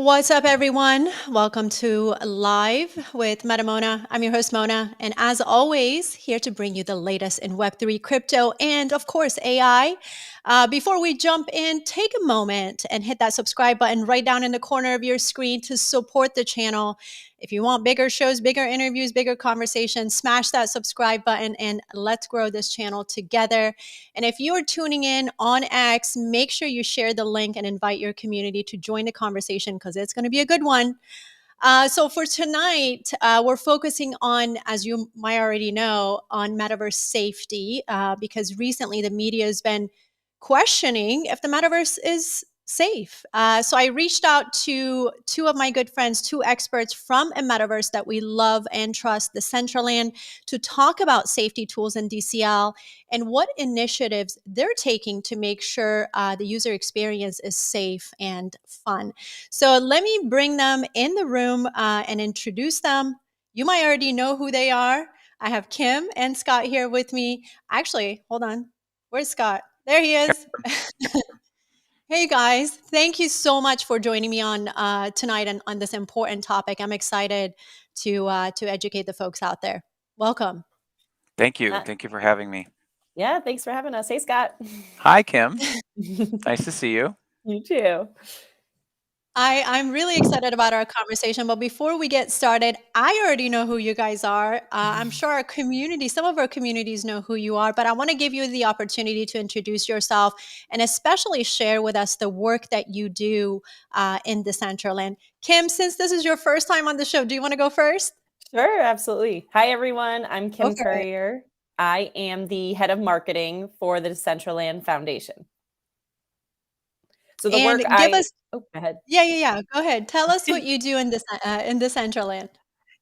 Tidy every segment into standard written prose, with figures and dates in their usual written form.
What's up, everyone? Welcome to Live with MetaMona. I'm your host, Mona. And as always, here to bring you the latest in Web3 crypto and, of course, AI. Before we jump in, take a moment and hit that subscribe button right down in the corner of your screen to support the channel. If you want bigger shows, bigger interviews, bigger conversations, smash that subscribe button and let's grow this channel together. And if you are tuning in on X, make sure you share the link and invite your community to join the conversation because it's going to be a good one. So for tonight, we're focusing on, as you might already know, on metaverse safety because recently the media has been questioning if the metaverse is safe. So I reached out to two of my good friends, two experts from a metaverse that we love and trust, Decentraland, to talk about safety tools in DCL and what initiatives they're taking to make sure the user experience is safe and fun. So let me bring them in the room and introduce them. You might already know who they are. I have Kim and Scott here with me. Actually, hold on. Where's Scott? There he is. Hey guys, thank you so much for joining me on tonight and on this important topic. I'm excited to educate the folks out there. Welcome. Thank you. Thank you for having me. Yeah, thanks for having us. Hey, Scott. Hi, Kim. Nice to see you. You too. I'm really excited about our conversation, but before we get started, I already know who you guys are. I'm sure our community, some of our communities know who you are, but I want to give you the opportunity to introduce yourself and especially share with us the work that you do in Decentraland. Kim, since this is your first time on the show, do you want to go first? Sure, absolutely. Hi, everyone. I'm Go Kim for it. Courier. I am the head of marketing for the Decentraland Foundation. So the And work give us, go ahead. yeah. Go ahead. Tell us what you do in Decentraland.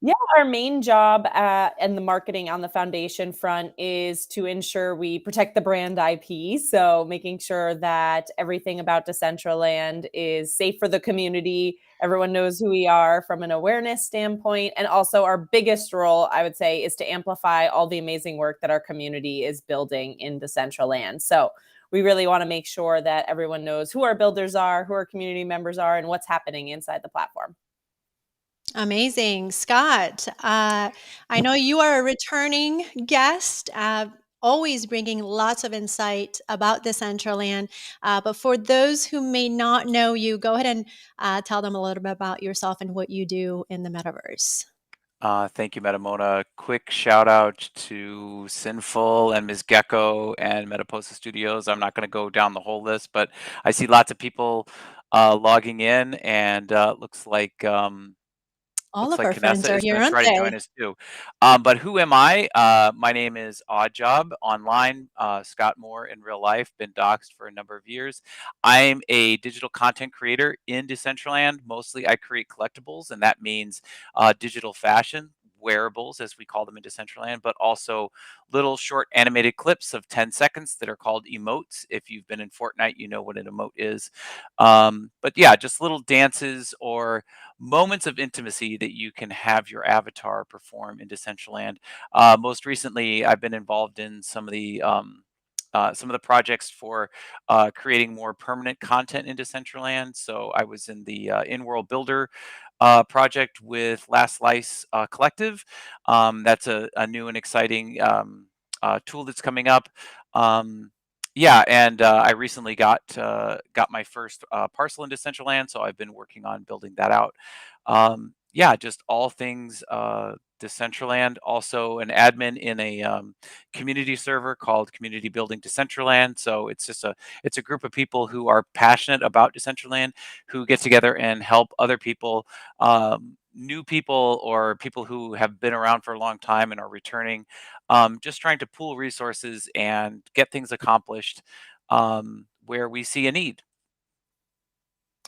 Yeah, our main job and the marketing on the foundation front is to ensure we protect the brand IP. So making sure that everything about Decentraland is safe for the community. Everyone knows who we are from an awareness standpoint. And also our biggest role, I would say, is to amplify all the amazing work that our community is building in Decentraland. So we really want to make sure that everyone knows who our builders are, who our community members are, and what's happening inside the platform. Amazing. Scott, I know you are a returning guest, always bringing lots of insight about Decentraland. But for those who may not know you, go ahead and tell them a little bit about yourself and what you do in the metaverse. Thank you, MetaMona. Quick shout out to Sinful and Ms. Gecko and Metaposa Studios. I'm not going to go down the whole list, but I see lots of people logging in, and looks like All looks of like our friends Kanessa are is here, going to aren't try to they? join us too. But who am I? My name is Oddjob online, Scott Moore in real life, been doxxed for a number of years. I'm a digital content creator in Decentraland. Mostly I create collectibles, and that means digital fashion, wearables as we call them in Decentraland, but also little short animated clips of 10 seconds that are called emotes. If you've been in Fortnite, you know what an emote is. But yeah, just little dances or moments of intimacy that you can have your avatar perform in Decentraland. Most recently, I've been involved in some of the projects for creating more permanent content in Decentraland. So I was in the in-world builder project with Last Slice Collective. That's a new and exciting tool that's coming up. Yeah, and I recently got my first parcel in Decentraland, so I've been working on building that out. Yeah, just all things Decentraland. Also, an admin in a community server called Community Building Decentraland. So it's a group of people who are passionate about Decentraland, who get together and help other people. New people or people who have been around for a long time and are returning, just trying to pool resources and get things accomplished where we see a need.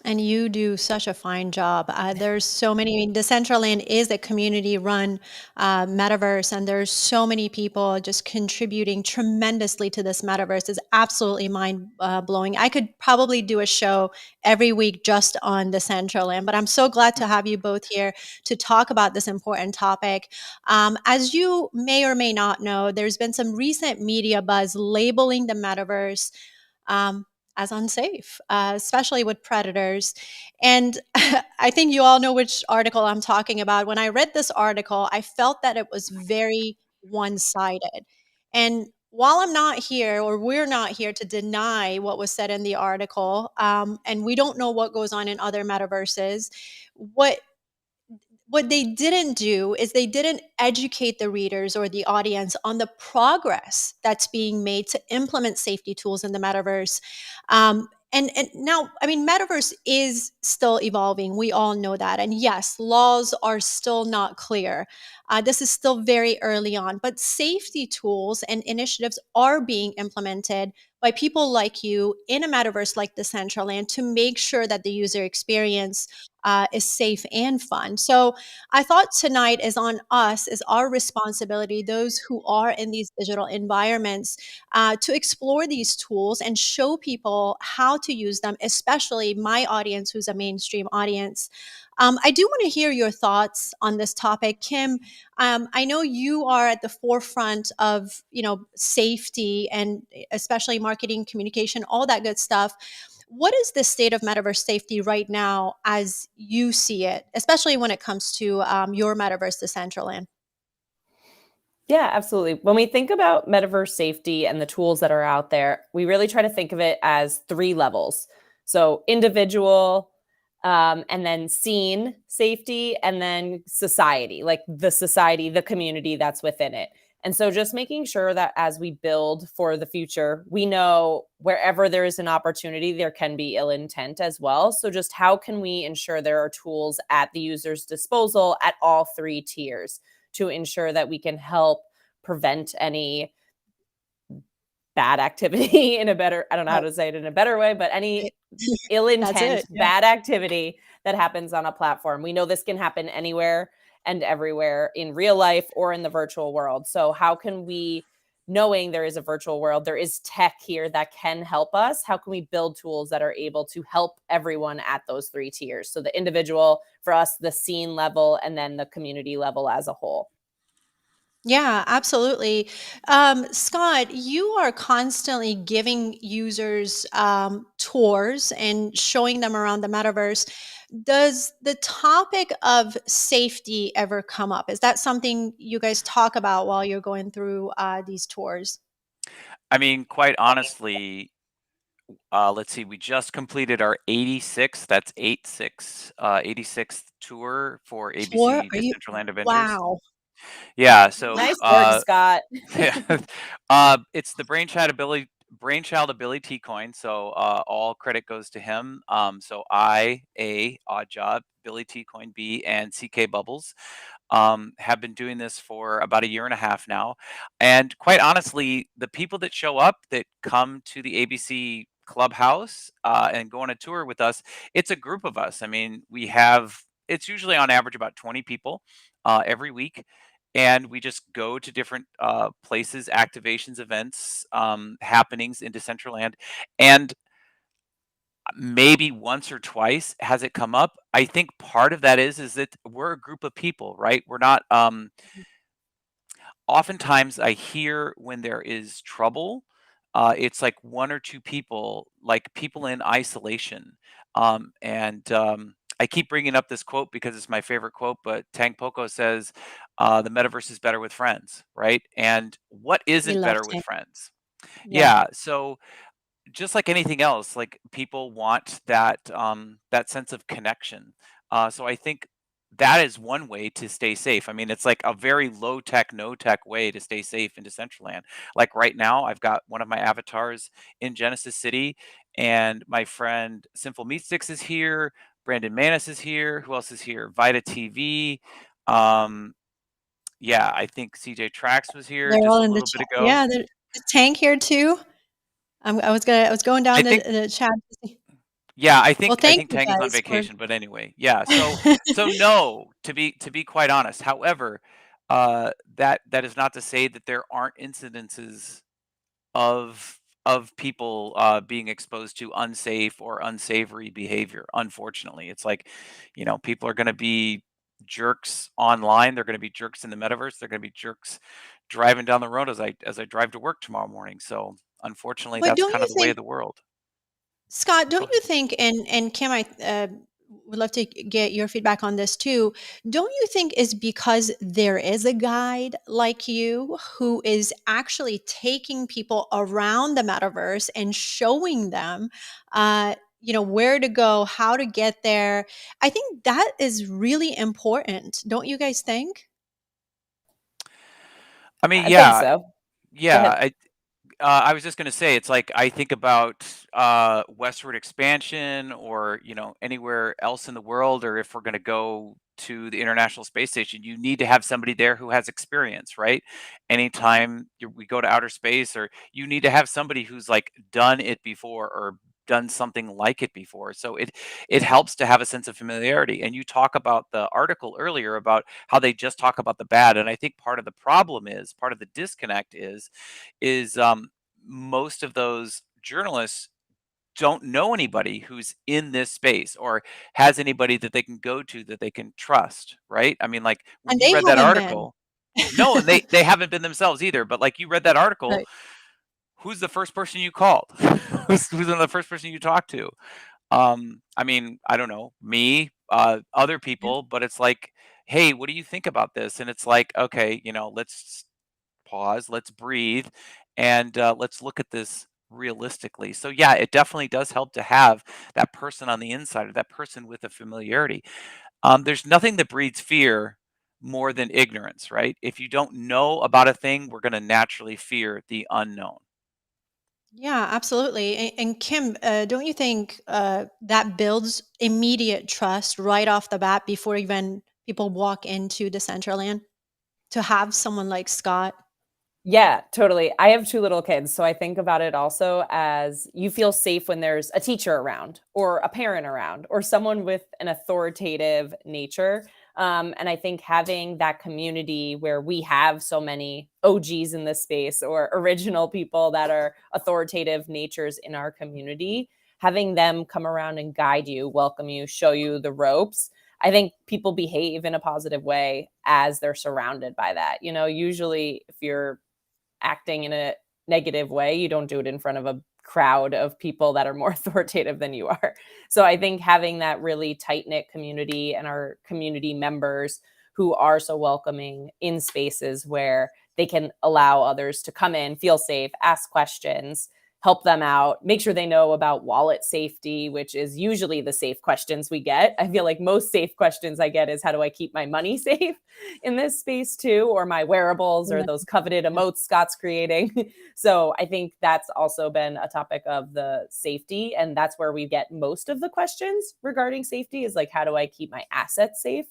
And you do such a fine job. There's so many. I mean, Decentraland is a community-run metaverse, and there's so many people just contributing tremendously to this metaverse. It's absolutely mind blowing. I could probably do a show every week just on Decentraland, but I'm so glad to have you both here to talk about this important topic. As you may or may not know, there's been some recent media buzz labeling the metaverse as unsafe, especially with predators. And I think you all know which article I'm talking about. When I read this article, I felt that it was very one sided. And while I'm not here, or we're not here to deny what was said in the article, and we don't know what goes on in other metaverses, what what they didn't do is they didn't educate the readers or the audience on the progress that's being made to implement safety tools in the metaverse. And now, I mean, metaverse is still evolving. We all know that. And yes, laws are still not clear. This is still very early on, but safety tools and initiatives are being implemented by people like you in a metaverse like Decentraland to make sure that the user experience is safe and fun. So I thought tonight is on us, is our responsibility, those who are in these digital environments, to explore these tools and show people how to use them, especially my audience, who's a mainstream audience. I do want to hear your thoughts on this topic, Kim. I know you are at the forefront of, safety and especially marketing, communication, all that good stuff. What is the state of metaverse safety right now as you see it, especially when it comes to your metaverse, Decentraland? Yeah, absolutely. When we think about metaverse safety and the tools that are out there, we really try to think of it as three levels. So, individual, and then scene safety, and then society, like the society, the community that's within it. And so, just making sure that as we build for the future, we know wherever there is an opportunity, there can be ill intent as well. So, just how can we ensure there are tools at the user's disposal at all three tiers to ensure that we can help prevent any bad activity in a better, I don't know how Right. to say it in a better way, but any It- ill That's intent, it. Yeah. bad activity that happens on a platform. We know this can happen anywhere and everywhere in real life or in the virtual world. So, how can we, knowing there is a virtual world, there is tech here that can help us? How can we build tools that are able to help everyone at those three tiers? So, the individual, for us, the scene level, and then the community level as a whole. Yeah, absolutely. Scott, you are constantly giving users tours and showing them around the metaverse. Does the topic of safety ever come up? Is that something you guys talk about while you're going through these tours? I mean, quite honestly, let's see, we just completed our 86th, that's 86, 86th tour for Tour? ABC Are you? Decentraland Adventures. Wow. Yeah, so Nice work, Scott. yeah, it's the brainchild of Billy T Coin. So all credit goes to him. So I, A, Odd Job, Billy T Coin, B, and CK Bubbles have been doing this for about a year and a half now. And quite honestly, the people that show up that come to the ABC Clubhouse and go on a tour with us, it's a group of us. I mean, it's usually on average about 20 people every week. And we just go to different places, activations, events, happenings in Decentraland. And maybe once or twice has it come up. I think part of that is that we're a group of people, right? We're not oftentimes I hear when there is trouble, it's like one or two people, like people in isolation. And I keep bringing up this quote because it's my favorite quote, but Tang Poco says, the metaverse is better with friends, right? And what We isn't love better with Tank. friends? Yeah. Yeah. So just like anything else, like people want that sense of connection. So I think that is one way to stay safe. I mean, it's like a very low tech, no tech way to stay safe in Decentraland. Like right now, I've got one of my avatars in Genesis City, and my friend Simple Meat Sticks is here. Brandon Manis is here. Who else is here? Vita TV. Um, yeah, I think CJ Trax was here They're just all a in the little bit chat. ago. Yeah, is Tank here too? I was going I down think the chat. To see. Yeah, I Well, think I thank think you Tang is on guys for. vacation, but anyway, yeah. So no, to be quite honest. However, that is not to say that there aren't incidences of people being exposed to unsafe or unsavory behavior. Unfortunately, it's like, people are going to be jerks online. They're going to be jerks in the metaverse. They're going to be jerks driving down the road as I drive to work tomorrow morning. So unfortunately, But that's don't kind you of the way think of the world. Scott, Go don't you ahead. think, and Kim, I would love to get your feedback on this too. Don't you think is because there is a guide like you who is actually taking people around the metaverse and showing them, where to go, how to get there? I think that is really important. Don't you guys think? I mean, I think yeah, so. Go yeah. ahead. I was just going to say, it's like I think about westward expansion, or anywhere else in the world, or if we're going to go to the International Space Station, you need to have somebody there who has experience, right? Anytime we go to outer space, or you need to have somebody who's like done it before, or done something like it before. So it helps to have a sense of familiarity. And you talk about the article earlier about how they just talk about the bad, and I think part of the problem is, part of the disconnect is most of those journalists don't know anybody who's in this space, or has anybody that they can go to that they can trust, right? I mean, like when And you they read that haven't been. article, no, and they haven't been themselves either. But like you read that article, Right. who's the first person you called? Who's the first person you talked to? I mean, I don't know, me, other Yeah. people, but it's like, hey, what do you think about this? And it's like, okay, let's pause, let's breathe, and let's look at this realistically. So yeah, it definitely does help to have that person on the inside, or that person with a familiarity. There's nothing that breeds fear more than ignorance, right? If you don't know about a thing, we're going to naturally fear the unknown. Yeah, absolutely. And Kim, don't you think that builds immediate trust right off the bat before even people walk into Decentraland to have someone like Scott? Yeah, totally. I have 2 little kids, so I think about it also as you feel safe when there's a teacher around, or a parent around, or someone with an authoritative nature. And I think having that community where we have so many OGs in this space, or original people that are authoritative natures in our community, having them come around and guide you, welcome you, show you the ropes. I think people behave in a positive way as they're surrounded by that. Usually if you're acting in a negative way, you don't do it in front of a crowd of people that are more authoritative than you are. So I think having that really tight knit community, and our community members who are so welcoming in spaces where they can allow others to come in, feel safe, ask questions, help them out, make sure they know about wallet safety, which is usually the safe questions we get. I feel like most safe questions I get is, how do I keep my money safe in this space too, or my wearables, or Yeah. those coveted emotes Scott's creating. So I think that's also been a topic of the safety. And that's where we get most of the questions regarding safety, is like, how do I keep my assets safe?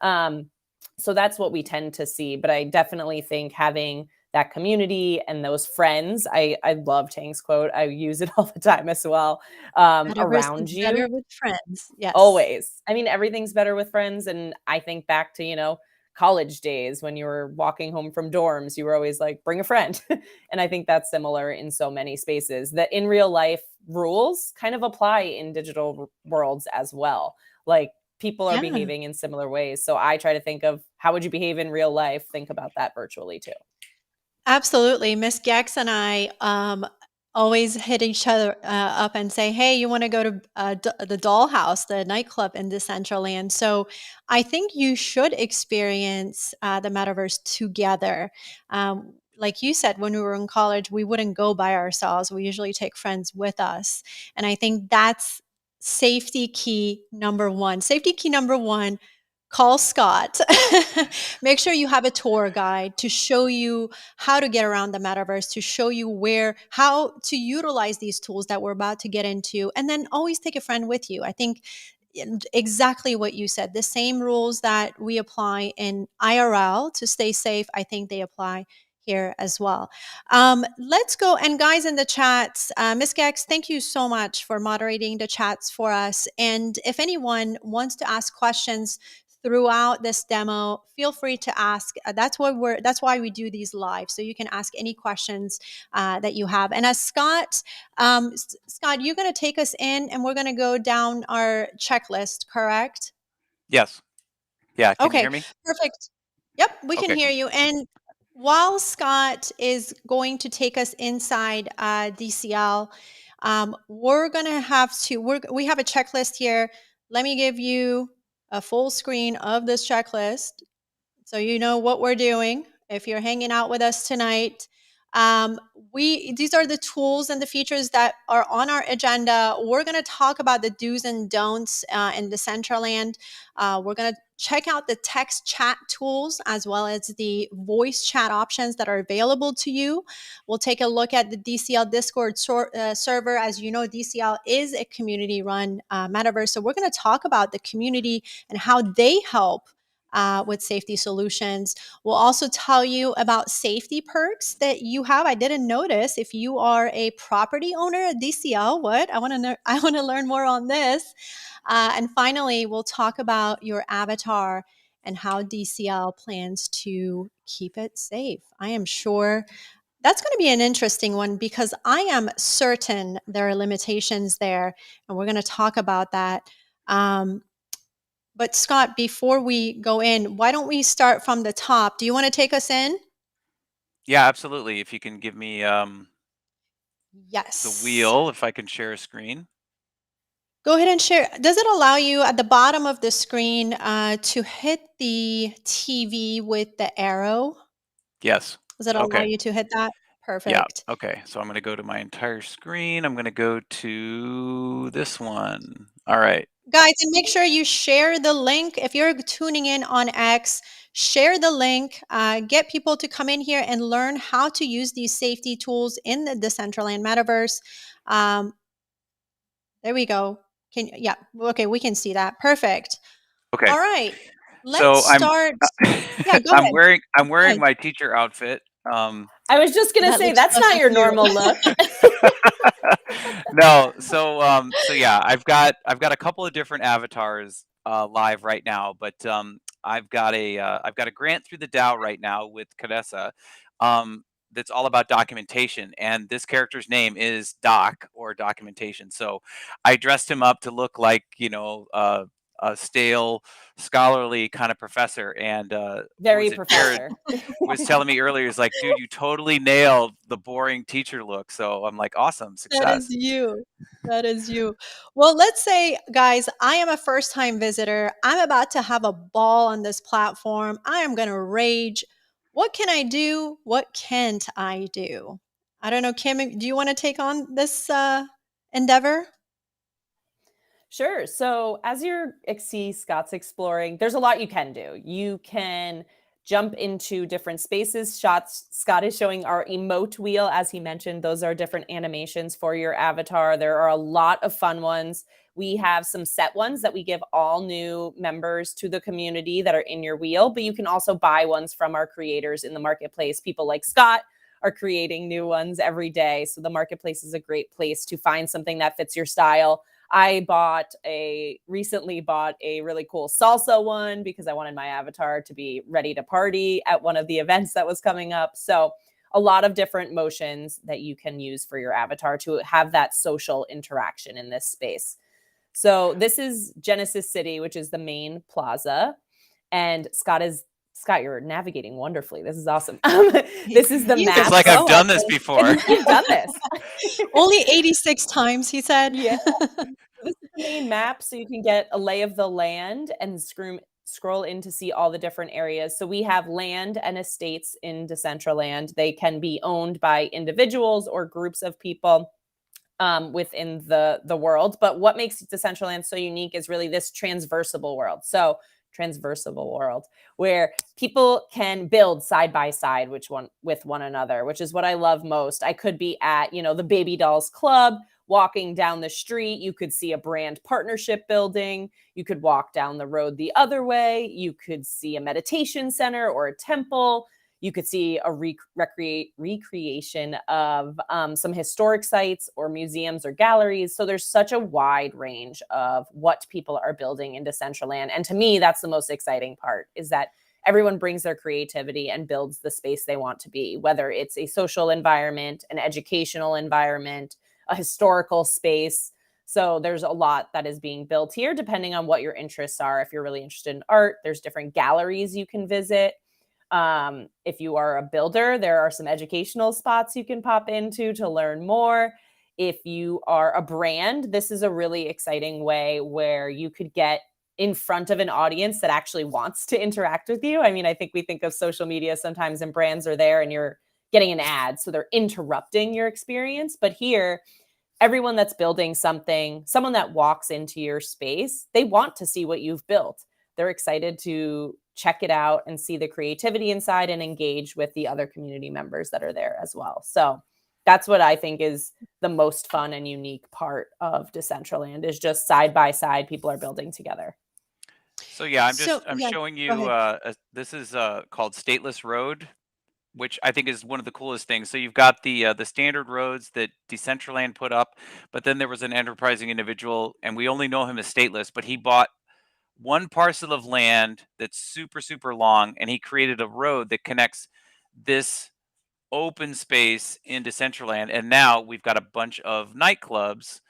Um, so that's what we tend to see. But I definitely think having that community and those friends, I love Tang's quote. I use it all the time as well. Metaverse Around is better you. with friends. Yes. Always. I mean, everything's better with friends. And I think back to, college days when you were walking home from dorms, you were always like, bring a friend. And I think that's similar in so many spaces, that in real life rules kind of apply in digital worlds as well. Like, people are Yeah. behaving in similar ways. So I try to think of, how would you behave in real life? Think about that virtually too. Absolutely. Miss Gex and I always hit each other up and say, hey, you want to go to the Dollhouse, the nightclub in Decentraland? So I think you should experience the metaverse together. Like you said, when we were in college, we wouldn't go by ourselves. We usually take friends with us. And I think that's safety key number one. Safety key number one, call Scott. Make sure you have a tour guide to show you how to get around the metaverse, to show you how to utilize these tools that we're about to get into, and then always take a friend with you. I think exactly what you said. The same rules that we apply in IRL to stay safe, I think they apply here as well. Let's go. And guys in the chats, Ms. Gex, thank you so much for moderating the chats for us. And if anyone wants to ask questions throughout this demo, feel free to ask. That's why we do these live. So you can ask any questions that you have. And as Scott, you're going to take us in and we're going to go down our checklist, correct? Yes. Yeah. Can you Okay, hear me? perfect. Yep, we can Okay, hear cool. you. And while Scott is going to take us inside DCL, We're going to have to, we have a checklist here. Let me give you a full screen of this checklist so you know what we're doing if you're hanging out with us tonight. um, these are the tools and the features that are on our agenda. We're going to talk about the do's and don'ts in Decentraland. We're going to check out the text chat tools as well as the voice chat options that are available to you. We'll take a look at the DCL Discord server. As you know, DCL is a community run metaverse, so we're going to talk about the community and how they help with safety solutions. We'll also tell you about safety perks that you have. I didn't notice if you are a property owner at DCL. What? I want to know. I want to learn more on this. And finally, we'll talk about your avatar and how DCL plans to keep it safe. I am sure that's going to be an interesting one because I am certain there are limitations there, and we're going to talk about that. But Scott, before we go in, why don't we start from the top? Do you want to take us in? Yeah, absolutely. If you can give me the Yes. wheel, if I can share a screen. Go ahead and share. Does it allow you at the bottom of the screen to hit the TV with the arrow? Yes. Does it allow Okay. you to hit that? Yeah. Perfect. Okay. So I'm going to go to my entire screen. I'm going to go to this one. All right. Guys, and make sure you share the link. If you're tuning in on X, share the link. Get people to come in here and learn how to use these safety tools in the Decentraland metaverse. Um, There we go. Yeah, okay, we can see that. Perfect. Okay. All right. Let's So start. Yeah, go I'm ahead. Go wearing ahead. my teacher outfit. I was just going to That say, looks that's not perfect your too. normal look. No, so yeah, I've got a couple of different avatars live right now, but I've got a grant through the DAO right now with Cadessa, that's all about documentation, and this character's name is Doc, or documentation. So I dressed him up to look like, a stale scholarly kind of professor, and what Very was it, Jared professor. was telling me earlier, is like, dude, you totally nailed the boring teacher look. So I'm like, awesome, That is success. you. That is you. Well, let's say, guys, I am a first time visitor. I'm about to have a ball on this platform. I am going to rage. What can I do? What can't I do? I don't know, Kim, do you want to take on this endeavor? Sure. So as you're Scott's exploring, there's a lot you can do. You can jump into different spaces. Shots Scott is showing our emote wheel, as he mentioned. Those are different animations for your avatar. There are a lot of fun ones. We have some set ones that we give all new members to the community that are in your wheel, but you can also buy ones from our creators in the marketplace. People like Scott are creating new ones every day. So the marketplace is a great place to find something that fits your style. I recently bought a really cool salsa one because I wanted my avatar to be ready to party at one of the events that was coming up. So a lot of different motions that you can use for your avatar to have that social interaction in this space. So this is Genesis City, which is the main plaza. And Scott, you're navigating wonderfully. This is awesome. This is the He's a It's map. like I've pro at done this this. before. You've done this. Only 86 times, he said. Yeah. This is the main map, so you can get a lay of the land and scroll in to see all the different areas. So we have land and estates in Decentraland. They can be owned by individuals or groups of people within the world. But what makes Decentraland so unique is really this transversable world. So transversable world where people can build side by side with one another, which is what I love most. I could be at, the Baby Dolls Club, walking down the street. You could see a brand partnership building. You could walk down the road the other way. You could see a meditation center or a temple. You could see a recreation of some historic sites or museums or galleries. So there's such a wide range of what people are building in Decentraland. And to me, that's the most exciting part, is that everyone brings their creativity and builds the space they want to be, whether it's a social environment, an educational environment, a historical space. So there's a lot that is being built here, depending on what your interests are. If you're really interested in art, there's different galleries you can visit. If you are a builder, there are some educational spots you can pop into to learn more. If you are a brand, this is a really exciting way where you could get in front of an audience that actually wants to interact with you. I mean, I think we think of social media sometimes and brands are there and you're getting an ad, so they're interrupting your experience. But here, everyone that's building something, someone that walks into your space, they want to see what you've built. They're excited to check it out and see the creativity inside and engage with the other community members that are there as well. So that's what I think is the most fun and unique part of Decentraland is just side by side, people are building together. So yeah, So, I'm yeah, showing go you ahead. this is called Stateless Road, which I think is one of the coolest things. So you've got the standard roads that Decentraland put up, but then there was an enterprising individual, and we only know him as Stateless, but he bought one parcel of land that's super long, and he created a road that connects this open space in Decentraland. And now we've got a bunch of nightclubs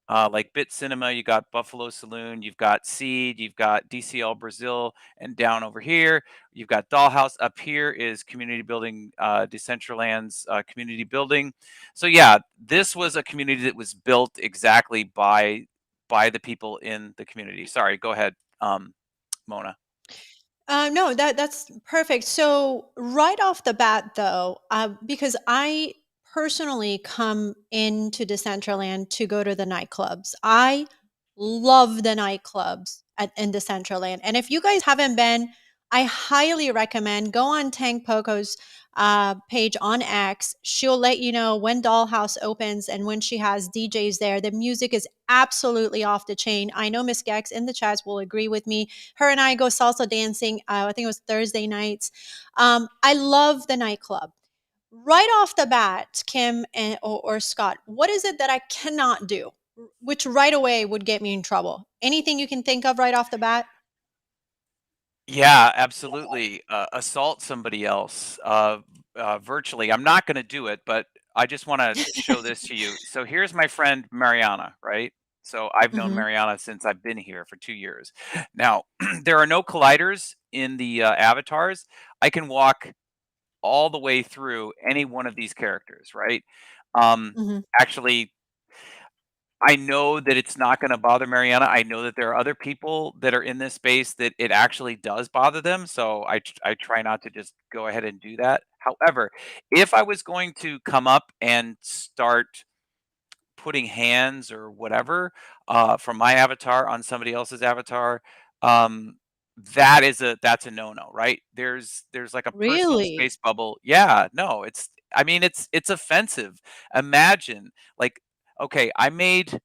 like Bit Cinema, you got Buffalo Saloon, you've got Seed, you've got DCL Brazil, and down over here, you've got Dollhouse. Up here is Community Building, Decentraland's community building. So yeah, this was a community that was built exactly by the people in the community. Sorry, go ahead, Mona. No, that's perfect. So right off the bat, though, because I personally come into Decentraland to go to the nightclubs, I love the nightclubs in Decentraland. And if you guys haven't been, I highly recommend go on Tank Poco's page on X. She'll let you know when Dollhouse opens and when she has DJs there. The music is absolutely off the chain. I know Miss Gex in the chats will agree with me. Her and I go salsa dancing. I think it was Thursday nights. I love the nightclub. Right off the bat, Kim or Scott, what is it that I cannot do? Which right away would get me in trouble? Anything you can think of right off the bat? Yeah, absolutely. Assault somebody else virtually. I'm not going to do it, but I just want to show this to you. So here's my friend Mariana, right? So I've known Hmm. Mariana since I've been here for 2 years. Now, there are no colliders in the avatars. I can walk all the way through any one of these characters, right? Um, Hmm. Actually, I know that it's not gonna bother Mariana. I know that there are other people that are in this space that it actually does bother them, so I try not to just go ahead and do that. However, if I was going to come up and start putting hands or whatever, from my avatar on somebody else's avatar, um, that's a no-no, right? There's like a personal Really? space bubble. Yeah, no, I mean, it's offensive. Imagine, like, okay, I made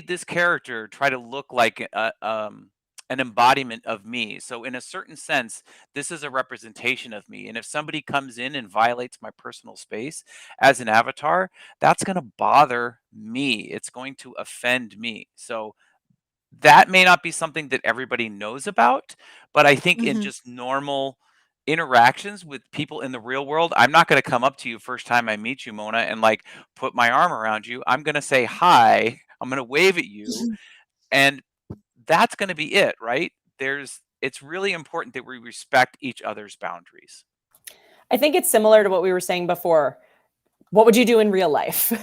this character try to look like an embodiment of me. So, in a certain sense, this is a representation of me. And if somebody comes in and violates my personal space as an avatar, that's going to bother me. It's going to offend me. So, that may not be something that everybody knows about, but I think in Hmm. just normal interactions with people in the real world, I'm not going to come up to you first time I meet you, Mona, and like put my arm around you. I'm going to say hi. I'm going to wave at you, and that's going to be it, right? It's really important that we respect each other's boundaries. I think it's similar to what we were saying before. What would you do in real life?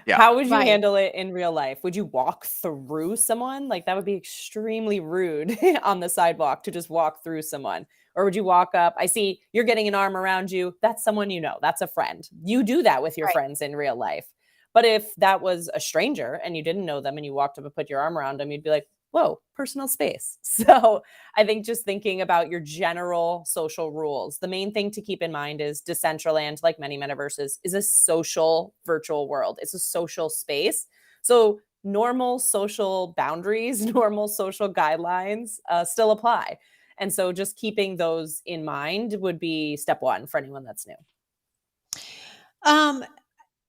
Yeah. How would you Right. handle it in real life? Would you walk through someone? Like, that would be extremely rude on the sidewalk to just walk through someone. Or would you walk up? I see you're getting an arm around you. That's someone you know. That's a friend. You do that with your Right. friends in real life. But if that was a stranger and you didn't know them and you walked up and put your arm around them, you'd be like, whoa, personal space. So I think just thinking about your general social rules. The main thing to keep in mind is Decentraland, like many metaverses, is a social virtual world. It's a social space. So normal social boundaries, normal social guidelines still apply. And so just keeping those in mind would be step one for anyone that's new. Um,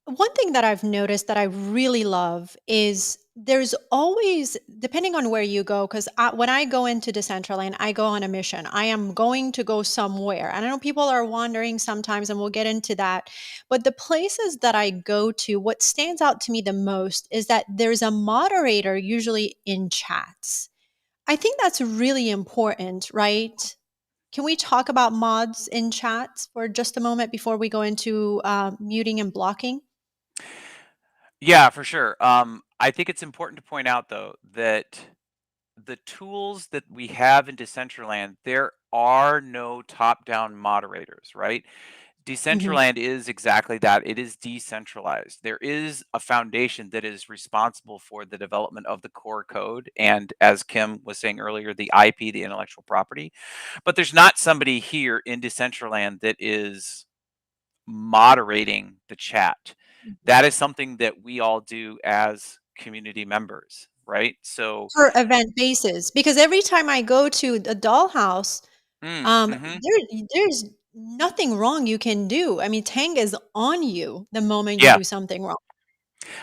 One thing that I've noticed that I really love is there's always, depending on where you go, because when I go into Decentraland, I go on a mission. I am going to go somewhere. And I know people are wandering sometimes, and we'll get into that. But the places that I go to, what stands out to me the most is that there's a moderator usually in chats. I think that's really important, right? Can we talk about mods in chats for just a moment before we go into muting and blocking? Yeah, for sure. I think it's important to point out though that the tools that we have in Decentraland, there are no top-down moderators, right? Hmm. Decentraland is exactly that. It is decentralized. There is a foundation that is responsible for the development of the core code and, as Kim was saying earlier, the IP, the intellectual property. But there's not somebody here in Decentraland that is moderating the chat. That is something that we all do as community members, right? So, For event basis, because every time I go to the dollhouse, mhm. there's nothing wrong you can do. I mean, Tang is on you the moment you Yeah. do something wrong.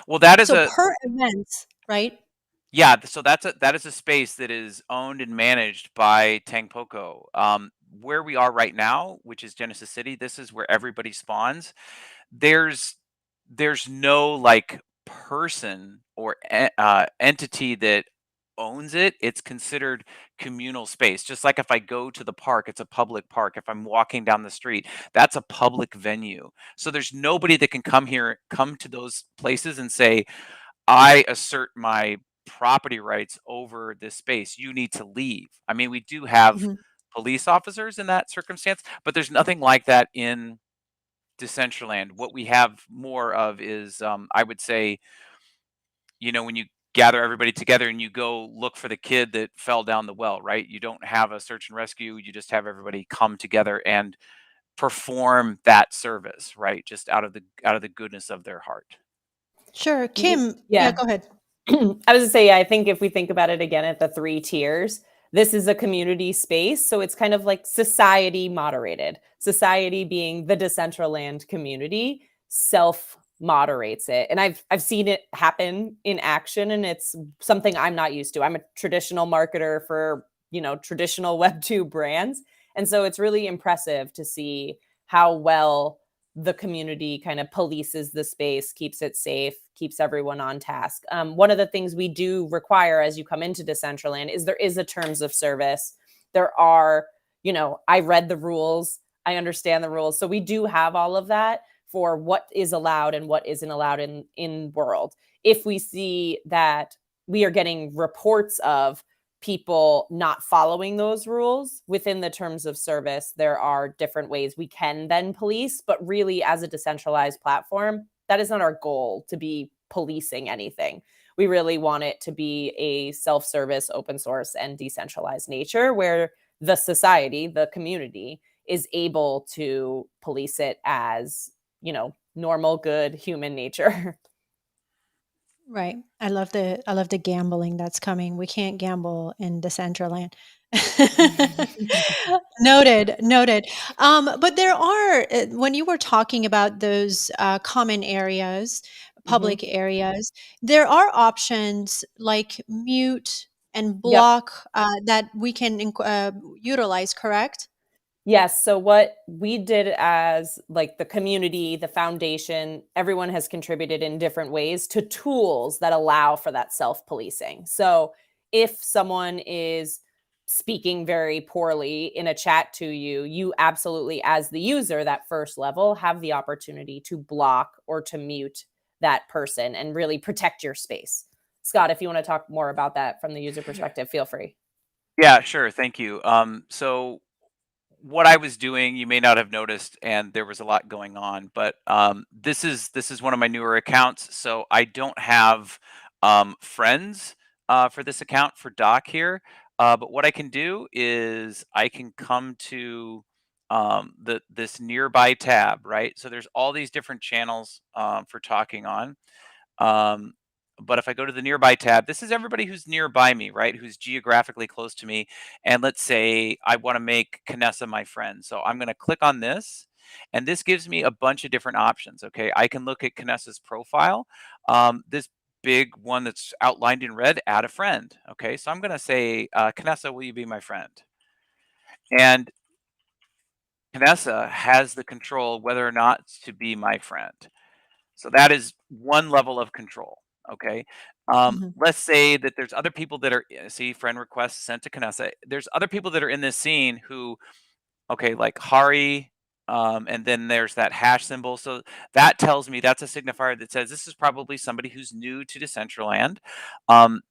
Well, that is So a per event, right? yeah, so that is a space that is owned and managed by Tangpoko. Where we are right now, which is Genesis City, this is where everybody spawns. There's there's no like person or entity that owns it. It's considered communal space. Just like if I go to the park, it's a public park. If I'm walking down the street, that's a public venue. So there's nobody that can come to those places and say, I assert my property rights over this space. You need to leave. I mean, we do have Mhm. police officers in that circumstance, but there's nothing like that in Decentraland. What we have more of is, I would say, when you gather everybody together and you go look for the kid that fell down the well, right? You don't have a search and rescue. You just have everybody come together and perform that service, right? Just out of the goodness of their heart. Sure. Ye Kim, yeah, yeah. go ahead. I was gonna say, I think if we think about it again at the 3 tiers, this is a community space, so it's kind of like society moderated. Society being the Decentraland community self-moderates it, and I've seen it happen in action, and it's something I'm not used to. I'm a traditional marketer for, traditional Web 2 brands, and so it's really impressive to see how well the community kind of polices the space, keeps it safe, keeps everyone on task. One of the things we do require as you come into Decentraland is there is a terms of service. There are, I read the rules, I understand the rules. So we do have all of that for what is allowed and what isn't allowed in world. If we see that we are getting reports of people not following those rules within the terms of service, there are different ways we can then police. But really, as a decentralized platform, that is not our goal to be policing anything. We really want it to be a self service, open source, and decentralized nature where the society, the community, is able to police it as, normal, good human nature. Right. I love the gambling that's coming. We can't gamble in Decentraland. Noted, noted. But there are when you were talking about those common areas, Mhm. public areas, there are options like mute and Yep. block that we can utilize. Correct? Yes. So what we did as like the community, the foundation, everyone has contributed in different ways to tools that allow for that self-policing. So if someone is speaking very poorly in a chat to you, you absolutely, as the user, that first level, have the opportunity to block or to mute that person and really protect your space. Scott, if you want to talk more about that from the user perspective, feel free. Yeah, sure. Thank you. So what I was doing, you may not have noticed, and there was a lot going on, but this is one of my newer accounts, so I don't have friends for this account for Doc here. But what I can do is I can come to this nearby tab, right? So there's all these different channels for talking on. Um, but if I go to the nearby tab, this is everybody who's nearby me, right? Who's geographically close to me. And let's say I want to make Canessa my friend. So I'm going to click on this. And this gives me a bunch of different options. Okay. I can look at Canessa's profile. This big one that's outlined in red, add a friend. Okay. So I'm going to say, Canessa, will you be my friend? And Canessa has the control whether or not to be my friend. So that is one level of control. Okay. Mhm. Let's say that there's other people that are see friend requests sent to Canessa. There's other people that are in this scene who, okay, like Hari. and then there's that hash symbol. So that tells me that's a signifier that says this is probably somebody who's new to Decentraland.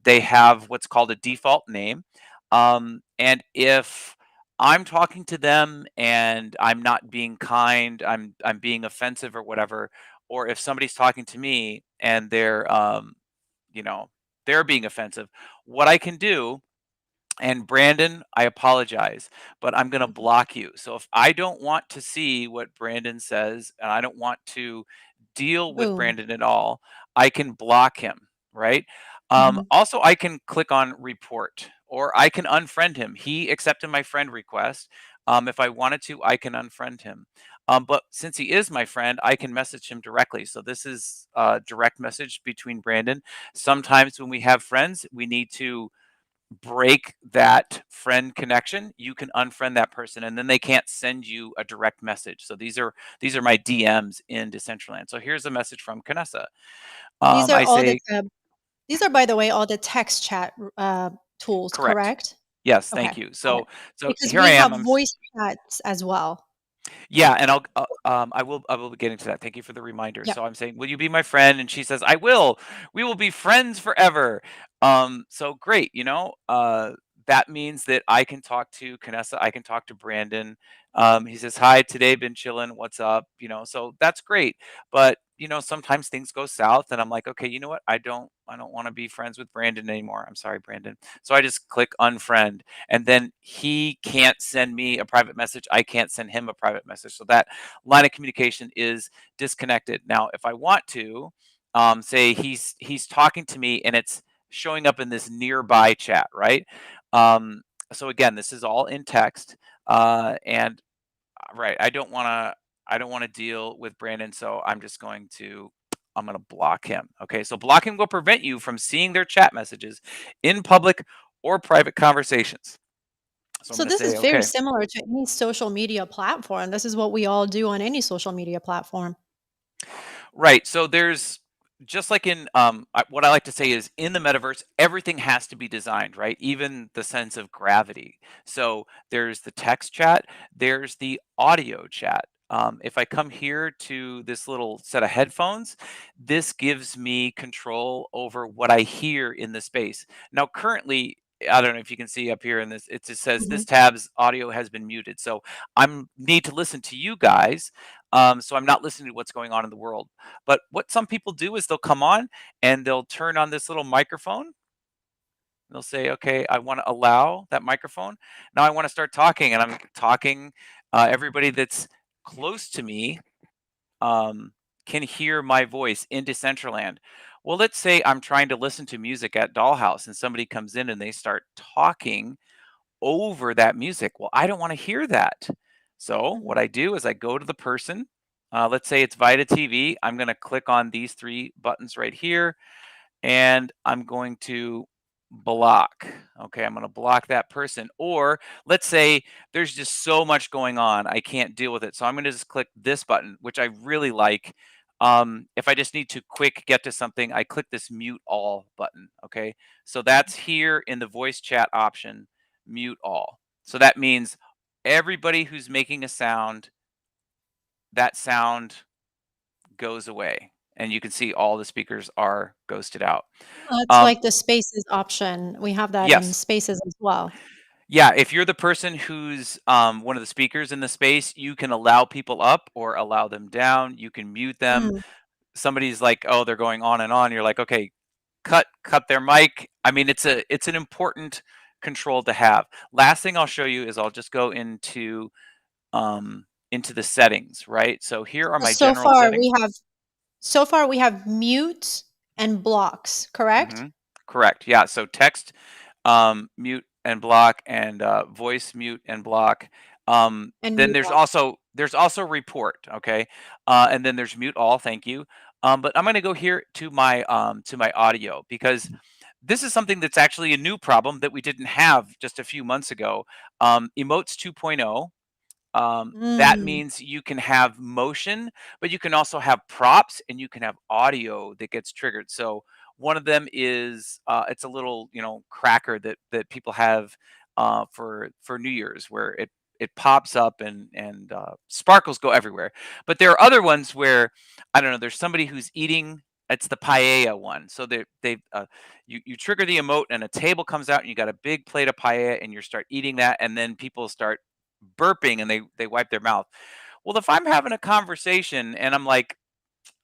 They have what's called a default name. And if I'm talking to them and I'm not being kind, I'm being offensive or whatever, or if somebody's talking to me and you know, they're being offensive, what I can do, and Brandon, I apologize, but I'm going to Mhm. block you. So if I don't want to see what Brandon says and I don't want to deal with Boom. Brandon at all, I can block him, right? Mhm. Also, I can click on report or I can unfriend him. He accepted my friend request. If I wanted to, I can unfriend him. But since he is my friend, I can message him directly. So this is a direct message between Brandon. Sometimes when we have friends, we need to break that friend connection. You can unfriend that person and then they can't send you a direct message. So these are my DMs in Decentraland. So here's a message from Canessa. These are I all the say, these are, by the way, all the text chat tools, correct. correct? Yes, Okay, thank you. got it. So Because here I we am. have voice chats as well. Yeah, and I will be getting to that. Thank you for the reminder. Yep. So I'm saying, "Will you be my friend?" And she says, "I will. We will be friends forever." So great, that means that I can talk to Canessa, I can talk to Brandon. He says, "Hi, today been chilling. What's up?" So that's great. But sometimes things go south, and I'm like, "Okay, you know what? I don't want to be friends with Brandon anymore. I'm sorry, Brandon." So I just click unfriend, and then he can't send me a private message. I can't send him a private message. So that line of communication is disconnected. Now, if I want to, say he's talking to me and it's showing up in this nearby chat, right? Um, so again, this is all in text, and right, I don't want to deal with Brandon, so I'm going to block him. Okay, so blocking will prevent you from seeing their chat messages in public or private conversations. So I'm So going to this say, is very okay, similar to any social media platform. This is what we all do on any social media platform. right. So there's just like in what I like to say is in the metaverse, everything has to be designed, right? Even the sense of gravity. So there's the text chat, there's the audio chat. If I come here to this little set of headphones, this gives me control over what I hear in the space. Now, currently, I don't know if you can see up here in this, it just says this Mhm. tab's audio has been muted. So I'm need to listen to you guys. So I'm not listening to what's going on in the world. But what some people do is they'll come on and they'll turn on this little microphone. They'll say, "Okay, I want to allow that microphone. Now I want to start talking," and I'm talking. Everybody that's close to me um, can hear my voice in Decentraland. Well, let's say I'm trying to listen to music at Dollhouse, and somebody comes in and they start talking over that music. Well, I don't want to hear that. So what Mhm. I do is I go to the person. Let's say it's Vita TV. I'm going to click on these three buttons right here, and I'm going to block. Okay, I'm going to block that person. Or let's say there's just so much going on, I can't deal with it. So I'm going to just click this button, which I really like. If I just need to quick get to something, I click this mute all button. Okay, so that's here in the voice chat option, mute all. So that means everybody who's making a sound, that sound goes away. And you can see all the speakers are ghosted out. It's Um, like the spaces option. We have that in yes. spaces as well. Yeah, if you're the person who's one of the speakers in the space, you can allow people up or allow them down. You can mute them. Mm. Somebody's like, "Oh, they're going on and on." You're like, "Okay, cut their mic." I mean, it's an important control to have. Last thing I'll show you is I'll just go into the settings, right? So here are So my so general far settings. we have so far we have mute and blocks, correct? hmm Correct. Yeah. So text mute and block, and voice mute and block. And Then mute there's all. also report. Okay, and then there's mute all. Thank you. But I'm going to go here to my audio because this is something that's actually a new problem that we didn't have just a few months ago. Emotes 2.0. That Mm. means you can have motion, but you can also have props and you can have audio that gets triggered. So one of them is it's a little cracker that people have for New Year's where it pops up and sparkles go everywhere. But there are other ones where, I don't know, there's somebody who's eating. It's the paella one. So you trigger the emote and a table comes out and you got a big plate of paella and you start eating that, and then people start burping and they wipe their mouth. Well, if I'm having a conversation and I'm like,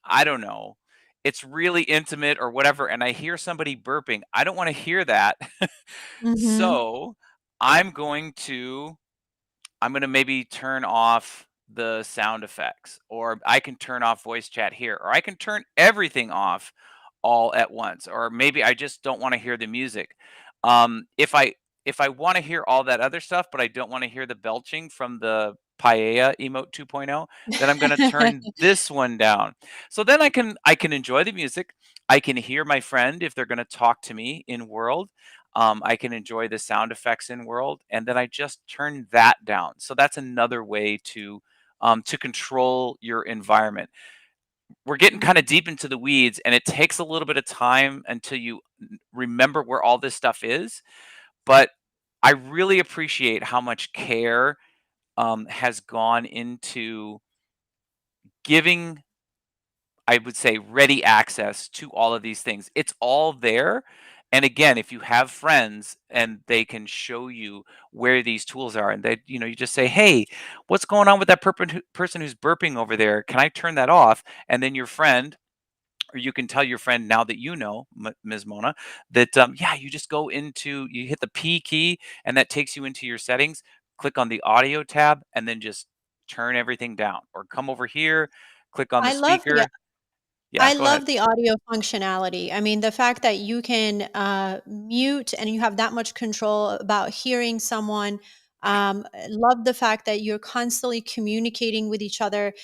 I don't know, it's really intimate or whatever, and I hear somebody burping, I don't want to hear that. Mhm. So I'm going to I'm going to maybe turn off the sound effects, or I can turn off voice chat here, or I can turn everything off all at once, or maybe I just don't want to hear the music. If I want to hear all that other stuff, but I don't want to hear the belching from the paella emote 2.0, then I'm going to turn this one down. So then I can enjoy the music. I can hear my friend if they're going to talk to me in world. I can enjoy the sound effects in world, and then I just turn that down. So that's another way to control your environment. We're getting kind of deep into the weeds, and it takes a little bit of time until you remember where all this stuff is. But I really appreciate how much care has gone into giving, I would say, ready access to all of these things. It's all there. And again, if you have friends and they can show you where these tools are, and you just say, "Hey, what's going on with that person who's burping over there? Can I turn that off?" And then your friend, or you can tell your friend, now that you know, Ms. Mona, that yeah, you hit the P key, and that takes you into your settings. Click on the audio tab, and then just turn everything down, or come over here, click on the I love the speaker. Yeah, I go ahead. love the audio functionality. I mean, the fact that you can mute and you have that much control about hearing someone. Love the fact that you're constantly communicating with each other.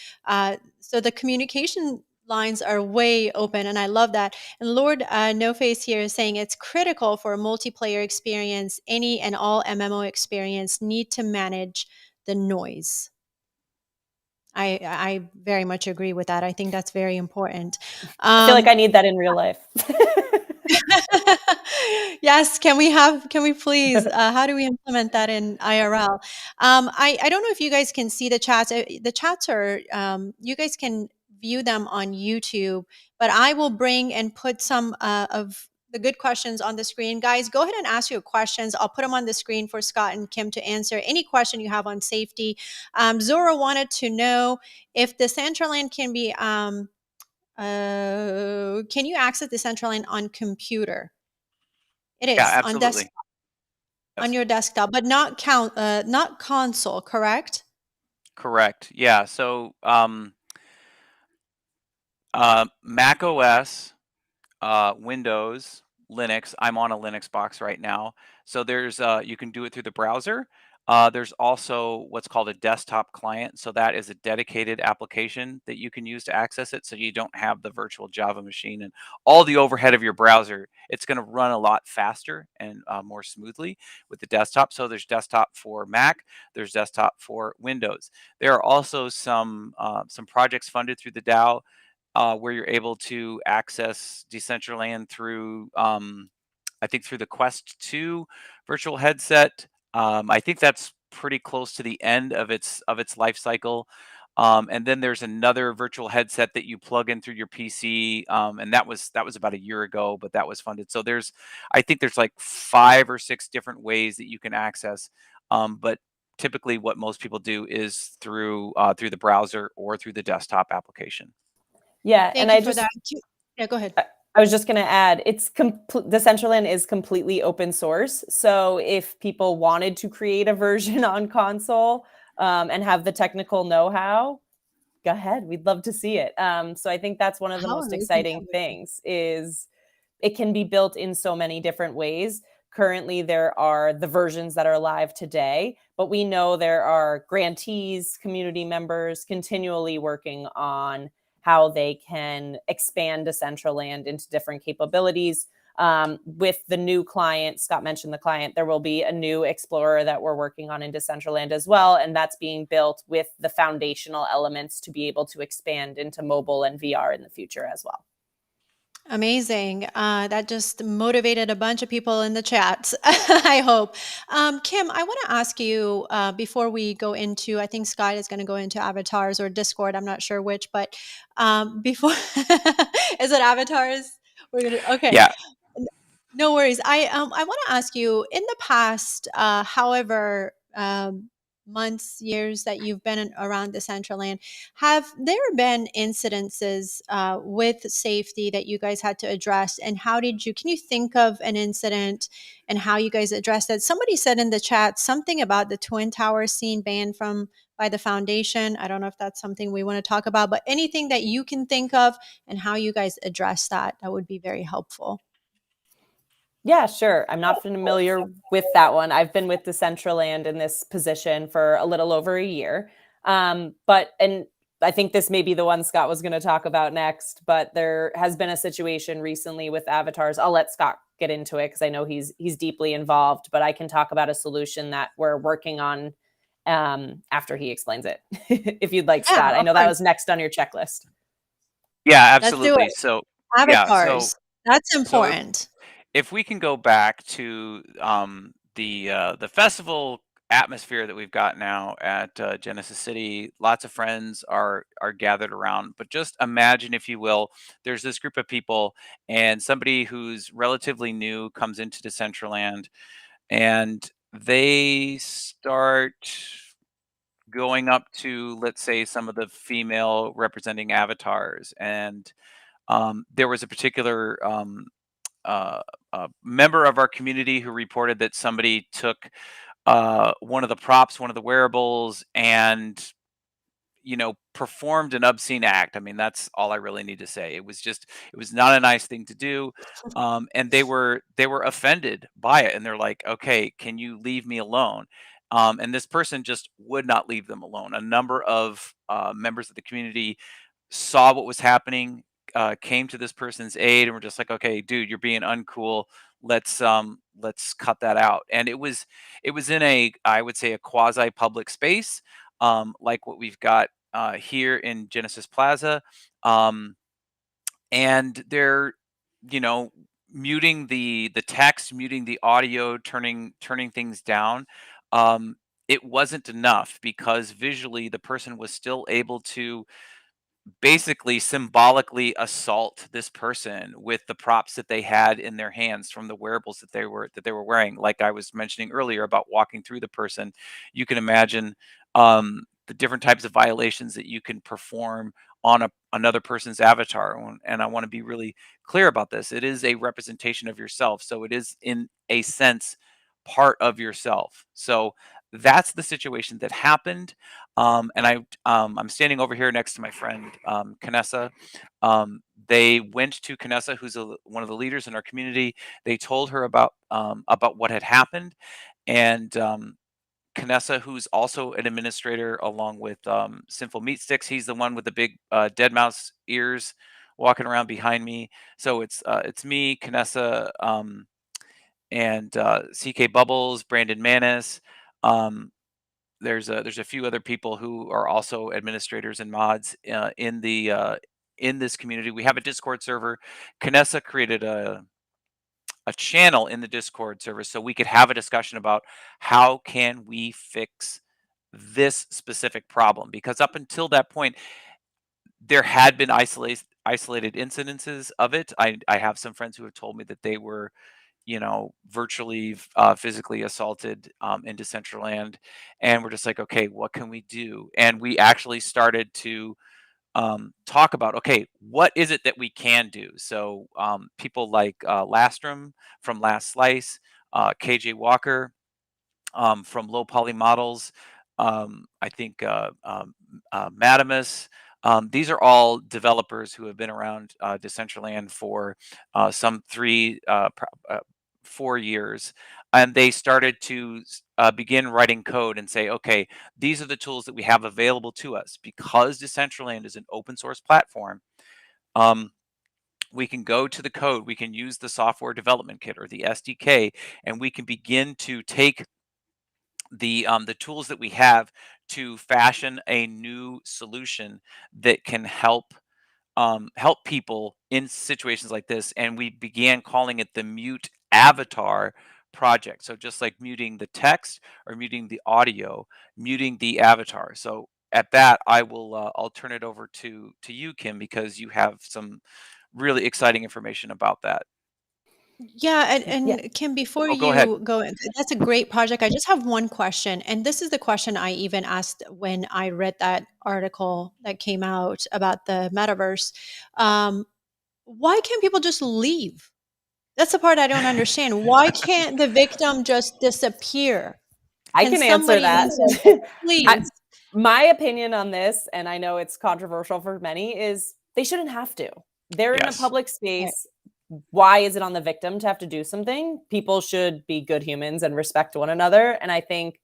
So the communication lines are way open, and I love that. And Lord No Face here is saying it's critical for a multiplayer experience. Any and all MMO experience need to manage the noise. I very much agree with that. I think that's very important. I feel like Um, I need that in real life. yes, can we please, how do we implement that in IRL? I don't know if you guys can see the chats. The chats are, you guys can view them on YouTube, but I will bring and put some of the good questions on the screen. Guys, go ahead and ask your questions. I'll put them on the screen for Scott and Kim to answer any question you have on safety. Zora wanted to know if the Decentraland can you access the Decentraland on computer? It Yeah, is on absolutely. on Yes, your desktop, but not console, correct? correct. Yeah. So Mac OS, Windows, Linux. I'm on a Linux box right now. So there's you can do it through the browser. There's also what's called a desktop client. So that is a dedicated application that you can use to access it. So you don't have the virtual Java machine and all the overhead of your browser. It's going to run a lot faster and more smoothly with the desktop. So there's desktop for Mac. There's desktop for Windows. There are also some projects funded through the DAO where you're able to access Decentraland through, I think, through the Quest 2 virtual headset. I think that's pretty close to the end of its life cycle. And then there's another virtual headset that you plug in through your PC, and that was about a year ago, but that was funded. So I think there's like 5 or 6 different ways that you can access. But typically, what most people do is through the browser or through the desktop application. Yeah, and Thank you for that. Yeah, go ahead. I was just going to add, Decentraland is completely open source. So if people wanted to create a version on console and have the technical know-how, go ahead. We'd love to see it. So I think that's one of the How most amazing exciting that would be. things is it can be built in so many different ways. Currently, there are the versions that are live today, but we know there are grantees, community members continually working on how they can expand Decentraland into different capabilities. With the new client, Scott mentioned the client, there will be a new Explorer that we're working on in Decentraland as well. And that's being built with the foundational elements to be able to expand into mobile and VR in the future as well. Amazing. That just motivated a bunch of people in the chats, I hope. Kim, I want to ask you before we go into, I think Scott is going to go into avatars or Discord. I'm not sure which, but before, is it avatars? We're going to, okay. Yeah. No worries. I want to ask you in the past, however months, years that you've been around Decentraland, have there been incidences with safety that you guys had to address, and how did you? Can you think of an incident and how you guys addressed it? Somebody said in the chat something about the Twin Towers scene banned from by the foundation. I don't know if that's something we want to talk about, but anything that you can think of and how you guys address that, that would be very helpful. Yeah, sure. I'm not familiar with that one. I've been with Decentraland in this position for a little over a year. And I think this may be the one Scott was going to talk about next, but there has been a situation recently with avatars. I'll let Scott get into it because I know he's deeply involved, but I can talk about a solution that we're working on after he explains it. If you'd like, Yeah, Scott. I of know that course. was next on your checklist. Yeah, Let's do absolutely. it. So yeah, so Avatars. That's so important. if we can go back to the festival atmosphere that we've got now at Genesis City, lots of friends are gathered around. But just imagine, if you will, there's this group of people, and somebody who's relatively new comes into Decentraland, and they start going up to, let's say, some of the female representing avatars, and there was a particular member of our community who reported that somebody took one of the props, one of the wearables, and performed an obscene act. I mean, that's all I really need to say. It was not a nice thing to do, and they were offended by it, and they're like, "Okay, can you leave me alone?" And this person just would not leave them alone. A number of members of the community saw what was happening, came to this person's aid, and were just like, "Okay, dude, you're being uncool. Let's cut that out." And it was in a, I would say, a quasi public space, like what we've got here in Genesis Plaza, um, and they're you know muting the text, muting the audio, turning things down. Um, it wasn't enough because visually the person was still able to basically symbolically assault this person with the props that they had in their hands from the wearables that they were wearing. Like I was mentioning earlier about walking through the person, you can imagine the different types of violations that you can perform on another person's avatar. And I want to be really clear about this. It is a representation of yourself, so it is in a sense part of yourself. So that's the situation that happened. I'm standing over here next to my friend Kanessa. They went to Kanessa, who's one of the leaders in our community. They told her about what had happened, and Kanessa, who's also an administrator along with Sinful Meat Sticks. He's the one with the big dead mouse ears walking around behind me. So it's me, Kanessa, and CK Bubbles, Brandon Manis. Um, there's a few other people who are also administrators and mods in this community. We have a Discord server. Kanessa created a channel in the Discord server so we could have a discussion about how can we fix this specific problem, because up until that point there had been isolated incidences of it. I have some friends who have told me that they were virtually physically assaulted in Decentraland, and we're just like, okay, what can we do? And we actually started to talk about, okay, what is it that we can do? So people like Lastrom from Last Slice, KJ Walker from Low Poly Models, I think Matamus. These are all developers who have been around Decentraland for some 4 years, and they started to begin writing code and say, okay, these are the tools that we have available to us because Decentraland is an open source platform. Um, we can go to the code, we can use the software development kit or the SDK, and we can begin to take the tools that we have to fashion a new solution that can help help people in situations like this, and we began calling it the Mute Avatar Project. So just like muting the text or muting the audio, muting the avatar. So at that, I'll turn it over to you, Kim, because you have some really exciting information about that. Yeah, Yeah. and Kim, before Oh, go ahead. you go, that's a great project. I just have one question, and this is the question I even asked when I read that article that came out about the metaverse. Um, why can't people just leave? That's the part I don't understand. Why can't the victim just disappear? I Can can answer somebody that. listen? I, Please. my opinion on this, and I know it's controversial for many, is they shouldn't have to. They're in a Yes. public Right. space. Why is it on the victim to have to do something? People should be good humans and respect one another. And I think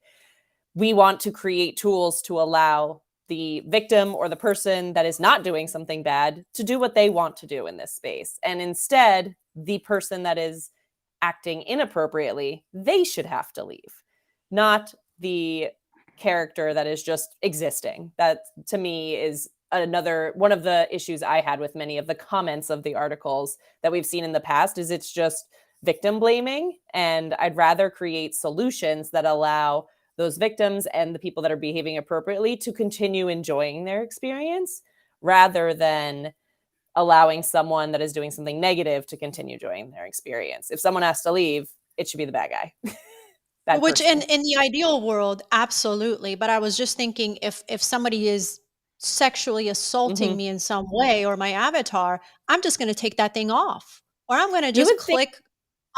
we want to create tools to allow the victim or the person that is not doing something bad to do what they want to do in this space. And instead, the person that is acting inappropriately, they should have to leave, not the character that is just existing. That to me is another one of the issues I had with many of the comments of the articles that we've seen in the past is it's just victim blaming, and I'd rather create solutions that allow those victims and the people that are behaving appropriately to continue enjoying their experience rather than allowing someone that is doing something negative to continue enjoying their experience. If someone has to leave, it should be the bad guy, bad Which person. in the ideal world, absolutely. But I was just thinking if somebody is sexually assaulting Mhm. me in some way or my avatar, I'm just going to take that thing off or I'm going to You just would think click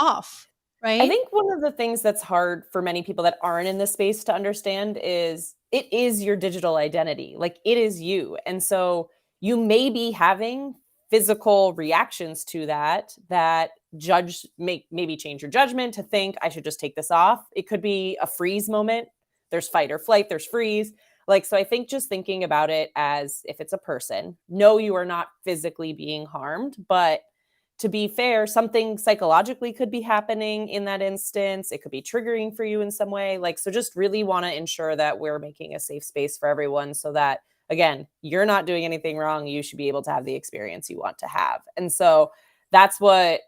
off, I right? think one of the things that's hard for many people that aren't in this space to understand is it is your digital identity. Like it is you. And so you may be having physical reactions to that judge make maybe change your judgment to think I should just take this off. It could be a freeze moment. There's fight or flight, there's freeze. Like so I think just thinking about it as if it's a person, no you are not physically being harmed, but to be fair, something psychologically could be happening in that instance. It could be triggering for you in some way. Like, so just really want to ensure that we're making a safe space for everyone so that, again, you're not doing anything wrong. You should be able to have the experience you want to have. And so that's what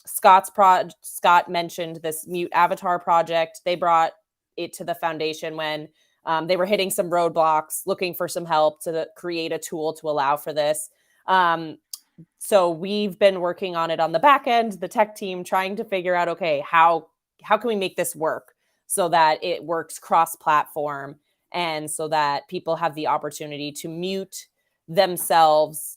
Scott mentioned this Mute Avatar project. They brought it to the foundation when they were hitting some roadblocks, looking for some help to create a tool to allow for this. So we've been working on it on the back end, the tech team trying to figure out, okay, how can we make this work so that it works cross-platform and so that people have the opportunity to mute themselves,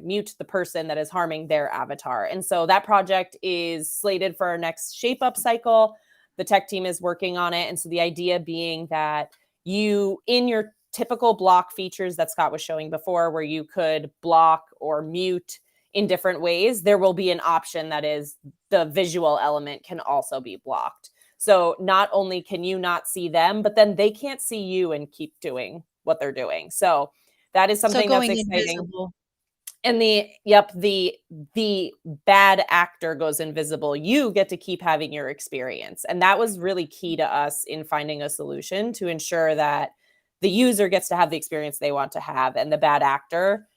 mute the person that is harming their avatar. And so that project is slated for our next shape up cycle. The tech team is working on it. And so the idea being that you, in your typical block features that Scott was showing before, where you could block or mute in different ways, there will be an option that is the visual element can also be blocked. So not only can you not see them, but then they can't see you and keep doing what they're doing. So that is So something that's going exciting. invisible. And the bad actor goes invisible. You get to keep having your experience. And that was really key to us in finding a solution to ensure that the user gets to have the experience they want to have and the bad actor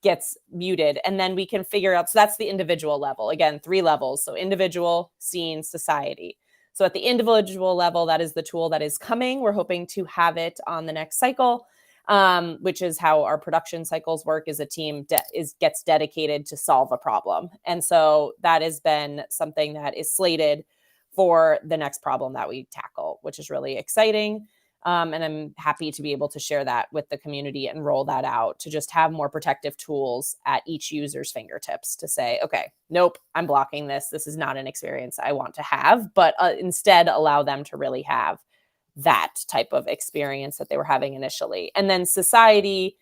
gets muted. And then we can figure out, so that's the individual level. Again, 3 levels. So individual, scene, society. So at the individual level, that is the tool that is coming. We're hoping to have it on the next cycle, which is how our production cycles work. Is a team gets dedicated to solve a problem, and so that has been something that is slated for the next problem that we tackle, which is really exciting. And I'm happy to be able to share that with the community and roll that out to just have more protective tools at each user's fingertips to say, okay, nope, I'm blocking this. This is not an experience I want to have, but instead allow them to really have that type of experience that they were having initially. And then society,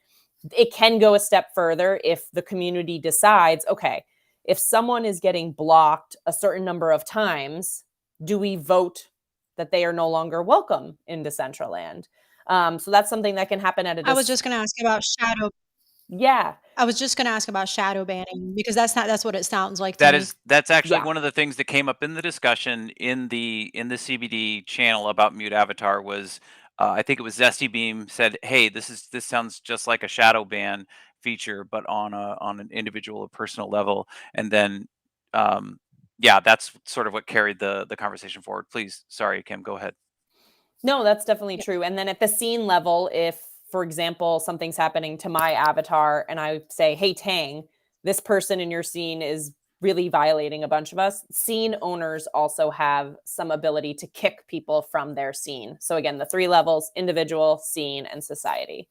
it can go a step further if the community decides, okay, if someone is getting blocked a certain number of times, do we vote that they are no longer welcome in Decentraland? So that's something that can happen at a I was just going to ask about shadow. yeah, I was just going to ask about shadow banning because that's what it sounds like to me. That's actually yeah. one of the things that came up in the discussion in the CBD channel about Mute Avatar was I think it was Zesty Beam said, "Hey, this sounds just like a shadow ban feature, but on an individual or personal level. And then, yeah, that's sort of what carried the conversation forward. Please, sorry, Kim, go ahead. No, that's definitely true. And then at the scene level, if, for example, something's happening to my avatar and I say, hey, Tang, this person in your scene is really violating a bunch of us, scene owners also have some ability to kick people from their scene. So, again, the three levels: individual, scene, and society.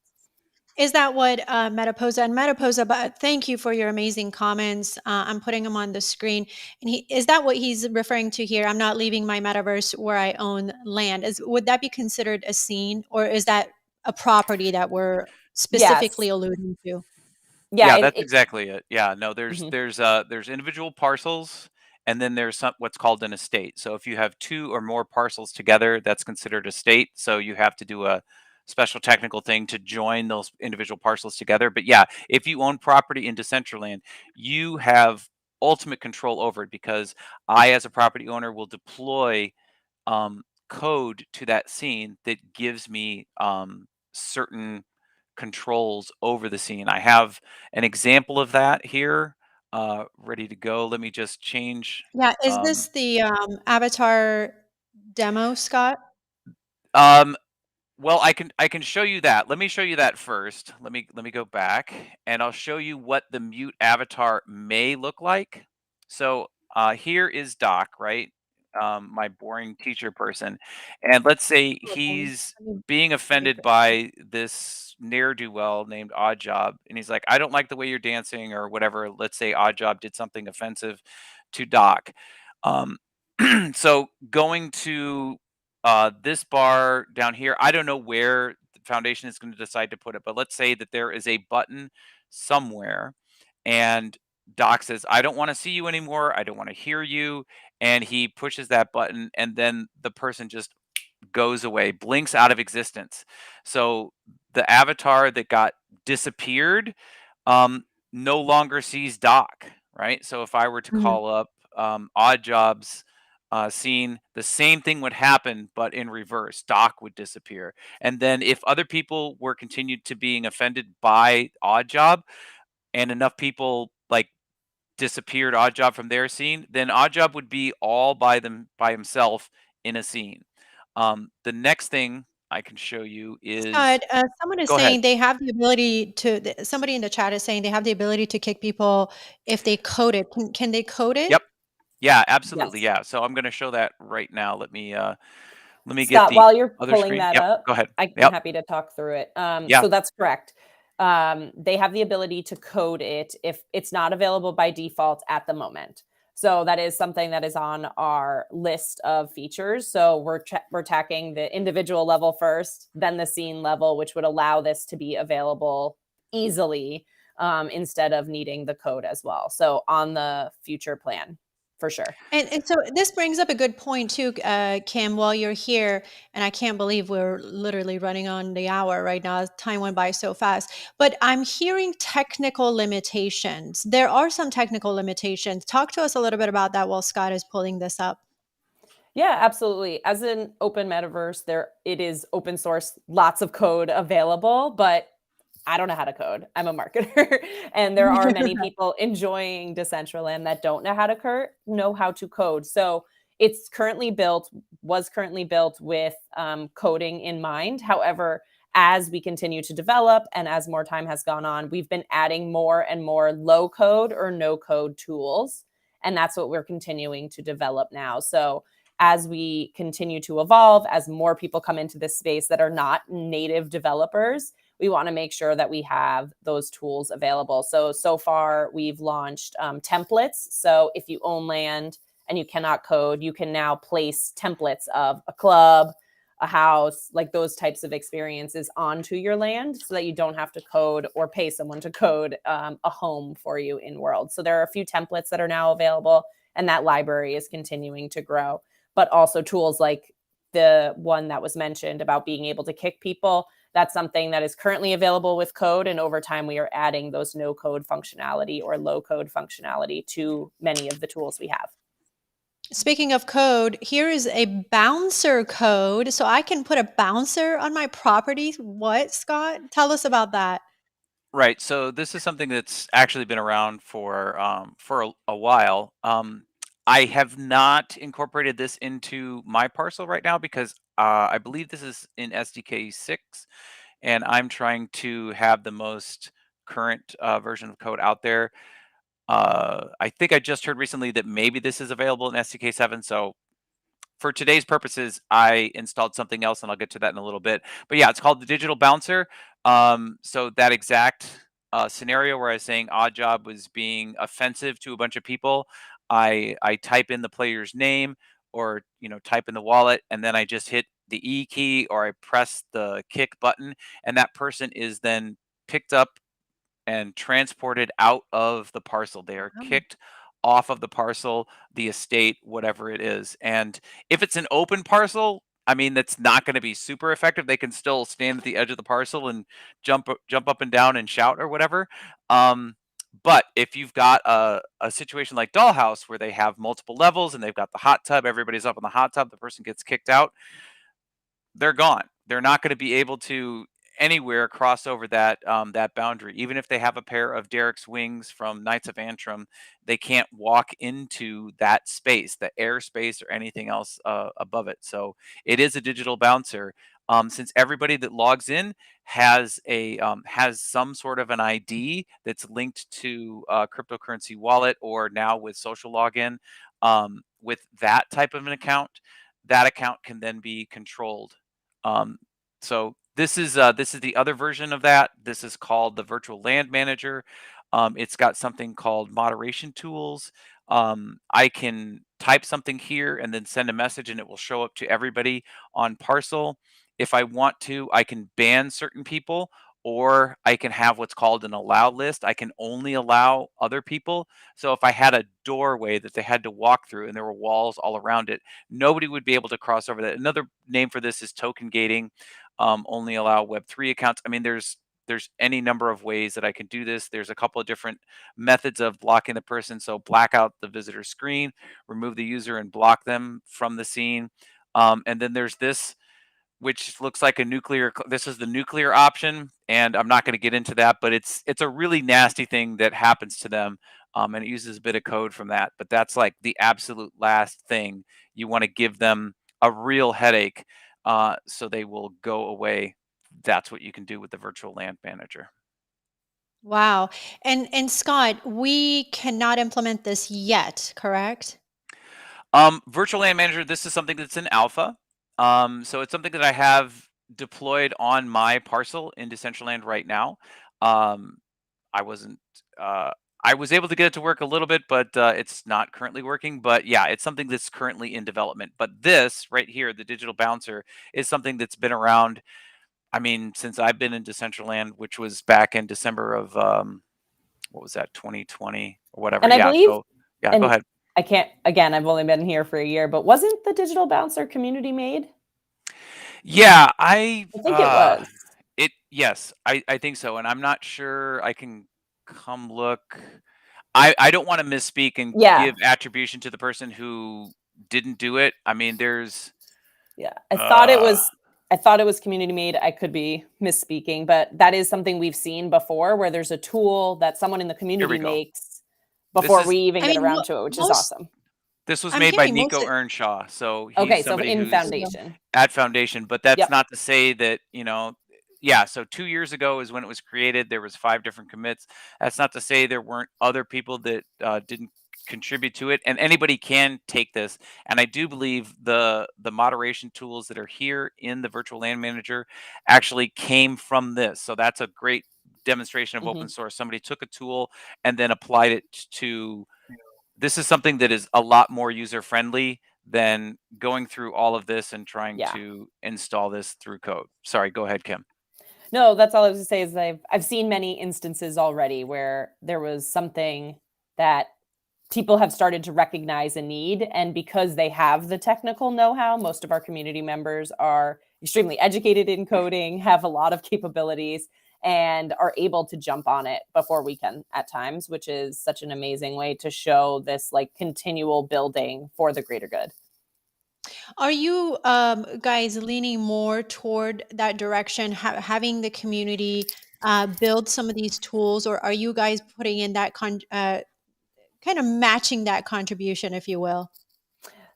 Is that what Metaposa and Metaposa? But thank you for your amazing comments. I'm putting them on the screen, and is that what he's referring to here? I'm not leaving my metaverse where I own land. Would that be considered a scene, or is that a property that we're specifically Yes. alluding to? Yeah. Yeah, that's exactly it. Yeah, no, Mhm. there's individual parcels, and then there's what's called an estate. So if you have two or more parcels together, that's considered a state. So you have to do a special technical thing to join those individual parcels together. But yeah, if you own property in Decentraland, you have ultimate control over it, because I, as a property owner, will deploy code to that scene that gives me certain controls over the scene. I have an example of that here, ready to go. Let me just change. Yeah. Is Um, this the avatar demo, Scott? um, well, I can show you that. Let me show you that first. Let me go back, and I'll show you what the mute avatar may look like. So here is Doc, right? My boring teacher person, and let's say Oh, he's let me being offended by this ne'er do well named Odd Job, and he's like, "I don't like the way you're dancing," or whatever. Let's say Odd Job did something offensive to Doc. Um, so going to this bar down here, I don't know where the foundation is going to decide to put it, but let's say that there is a button somewhere, and Doc says, I don't want to see you anymore. I don't want to hear you. And he pushes that button, and then the person just goes away, blinks out of existence. So the avatar that got disappeared no longer sees Doc, right? So if I were to Mhm. call up Odd Jobs scene, the same thing would happen, but in reverse. Doc would disappear. And then if other people were continued to being offended by Odd Job, and enough people like disappeared Odd Job from their scene, then Odd Job would be all by himself in a scene. The next thing I can show you is, Scott, someone is go ahead. saying they have the ability to. Somebody in the chat is saying they have the ability to kick people if they code it. Can they code it? Yep. Yeah, absolutely. Yes. Yeah. So I'm going to show that right now. Let me get Scott, the while you're other pulling screen. that Yep. up, Go ahead. I'm Yep. happy to talk through it. Yeah. So that's correct. They have the ability to code it if it's not available by default at the moment. So that is something that is on our list of features. So we're attacking the individual level first, then the scene level, which would allow this to be available easily instead of needing the code as well. So on the future plan, for sure. And so this brings up a good point too, Kim. While you're here, and I can't believe we're literally running on the hour right now. Time went by so fast. But I'm hearing technical limitations. There are some technical limitations. Talk to us a little bit about that while Scott is pulling this up. Yeah, absolutely. As an open metaverse, there it is open source, lots of code available, but I don't know how to code. I'm a marketer, and there are many people enjoying Decentraland that don't know how to code. So it's currently built, was currently built with coding in mind. However, as we continue to develop and as more time has gone on, we've been adding more and more low code or no code tools, and that's what we're continuing to develop now. So as we continue to evolve, as more people come into this space that are not native developers, we want to make sure that we have those tools available. So far, we've launched templates. So if you own land and you cannot code, you can now place templates of a club, a house, like those types of experiences onto your land so that you don't have to code or pay someone to code a home for you in world. So there are a few templates that are now available, and that library is continuing to grow. But also tools like the one that was mentioned about being able to kick people, that's something that is currently available with code. And over time, we are adding those no code functionality or low code functionality to many of the tools we have. Speaking of code, here is a bouncer code. So I can put a bouncer on my property. What, Scott? Tell us about that. Right. So this is something that's actually been around for a while. I have not incorporated this into my parcel right now because I believe this is in SDK 6, and I'm trying to have the most current version of code out there. I think I just heard recently that maybe this is available in SDK 7. So for today's purposes, I installed something else, and I'll get to that in a little bit. But yeah, it's called the Digital Bouncer. So that exact scenario where I was saying Odd Job was being offensive to a bunch of people, I type in the player's name, or type in the wallet, and then I just hit the E key, or I press the kick button, and that person is then picked up and transported out of the parcel. They are Wow. kicked off of the parcel, the estate, whatever it is. And if it's an open parcel, I mean, that's not going to be super effective. They can still stand at the edge of the parcel and jump up and down and shout or whatever. Um, but if you've got a situation like Dollhouse where they have multiple levels and they've got the hot tub, everybody's up in the hot tub, the person gets kicked out, they're gone. They're not going to be able to anywhere cross over that boundary. Even if they have a pair of Derek's wings from Knights of Antrim, they can't walk into that space, the airspace, or anything else above it. So it is a digital bouncer. Since everybody that logs in has some sort of an ID that's linked to a cryptocurrency wallet, or now with social login, with that type of an account, that account can then be controlled. um, so this is the other version of that. This is called the Virtual Land Manager. It's got something called moderation tools. I can type something here and then send a message, and it will show up to everybody on parcel. If I want to, I can ban certain people, or I can have what's called an allow list. I can only allow other people. So if I had a doorway that they had to walk through and there were walls all around it, nobody would be able to cross over that. Another name for this is token gating. Only allow Web3 accounts. I mean, there's any number of ways that I can do this. There's a couple of different methods of blocking the person. So black out the visitor screen, remove the user, and block them from the scene. And then there's this, which looks like a nuclear. This is the nuclear option, and I'm not going to get into that, but it's a really nasty thing that happens to them, and it uses a bit of code from that. But that's like the absolute last thing. You want to give them a real headache, so they will go away. That's what you can do with the Virtual Land Manager. Wow. And Scott, we cannot implement this yet, correct? Virtual Land Manager, this is something that's in alpha. So it's something that I have deployed on my parcel in Decentraland right now. Um, I wasn't. I was able to get it to work a little bit, but it's not currently working. But yeah, it's something that's currently in development. But this right here, the Digital Bouncer, is something that's been around. I mean, since I've been in Decentraland, which was back in December of what was that, 2020 or whatever. And I Yeah. believe, So yeah, go and ahead. I can't, again, I've only been here for a year, but wasn't the digital bouncer community made? Yeah, I think it was. yes, I think so, and I'm not sure. I can come look. I don't want to misspeak and Yeah. give attribution to the person who didn't do it. I mean, there's Yeah. uh I thought it was community made. I could be misspeaking, but that is something we've seen before where there's a tool that someone in the here we community go. makes This before is we even I get mean, around to it, which is most awesome. This was I'm made by hearing most Nico of, Earnshaw, so he's Okay, so somebody in who's foundation. at Foundation, but that's Yep. not to say that, yeah, so 2 years ago is when it was created. There was 5 different commits. That's not to say there weren't other people that didn't contribute to it, and anybody can take this. And I do believe the moderation tools that are here in the Virtual Land Manager actually came from this. So that's a great demonstration of Hmm. open source. Somebody took a tool and then applied it to. This is something that is a lot more user friendly than going through all of this and trying Yeah. to install this through code. Sorry, go ahead, Kim. No, that's all I was to say is I've seen many instances already where there was something that people have started to recognize a need, and because they have the technical know-how, most of our community members are extremely educated in coding, have a lot of capabilities, and are able to jump on it before we can at times, which is such an amazing way to show this like continual building for the greater good. are you guys leaning more toward that direction, having the community build some of these tools, or are you guys putting in that kind of matching that contribution, if you will?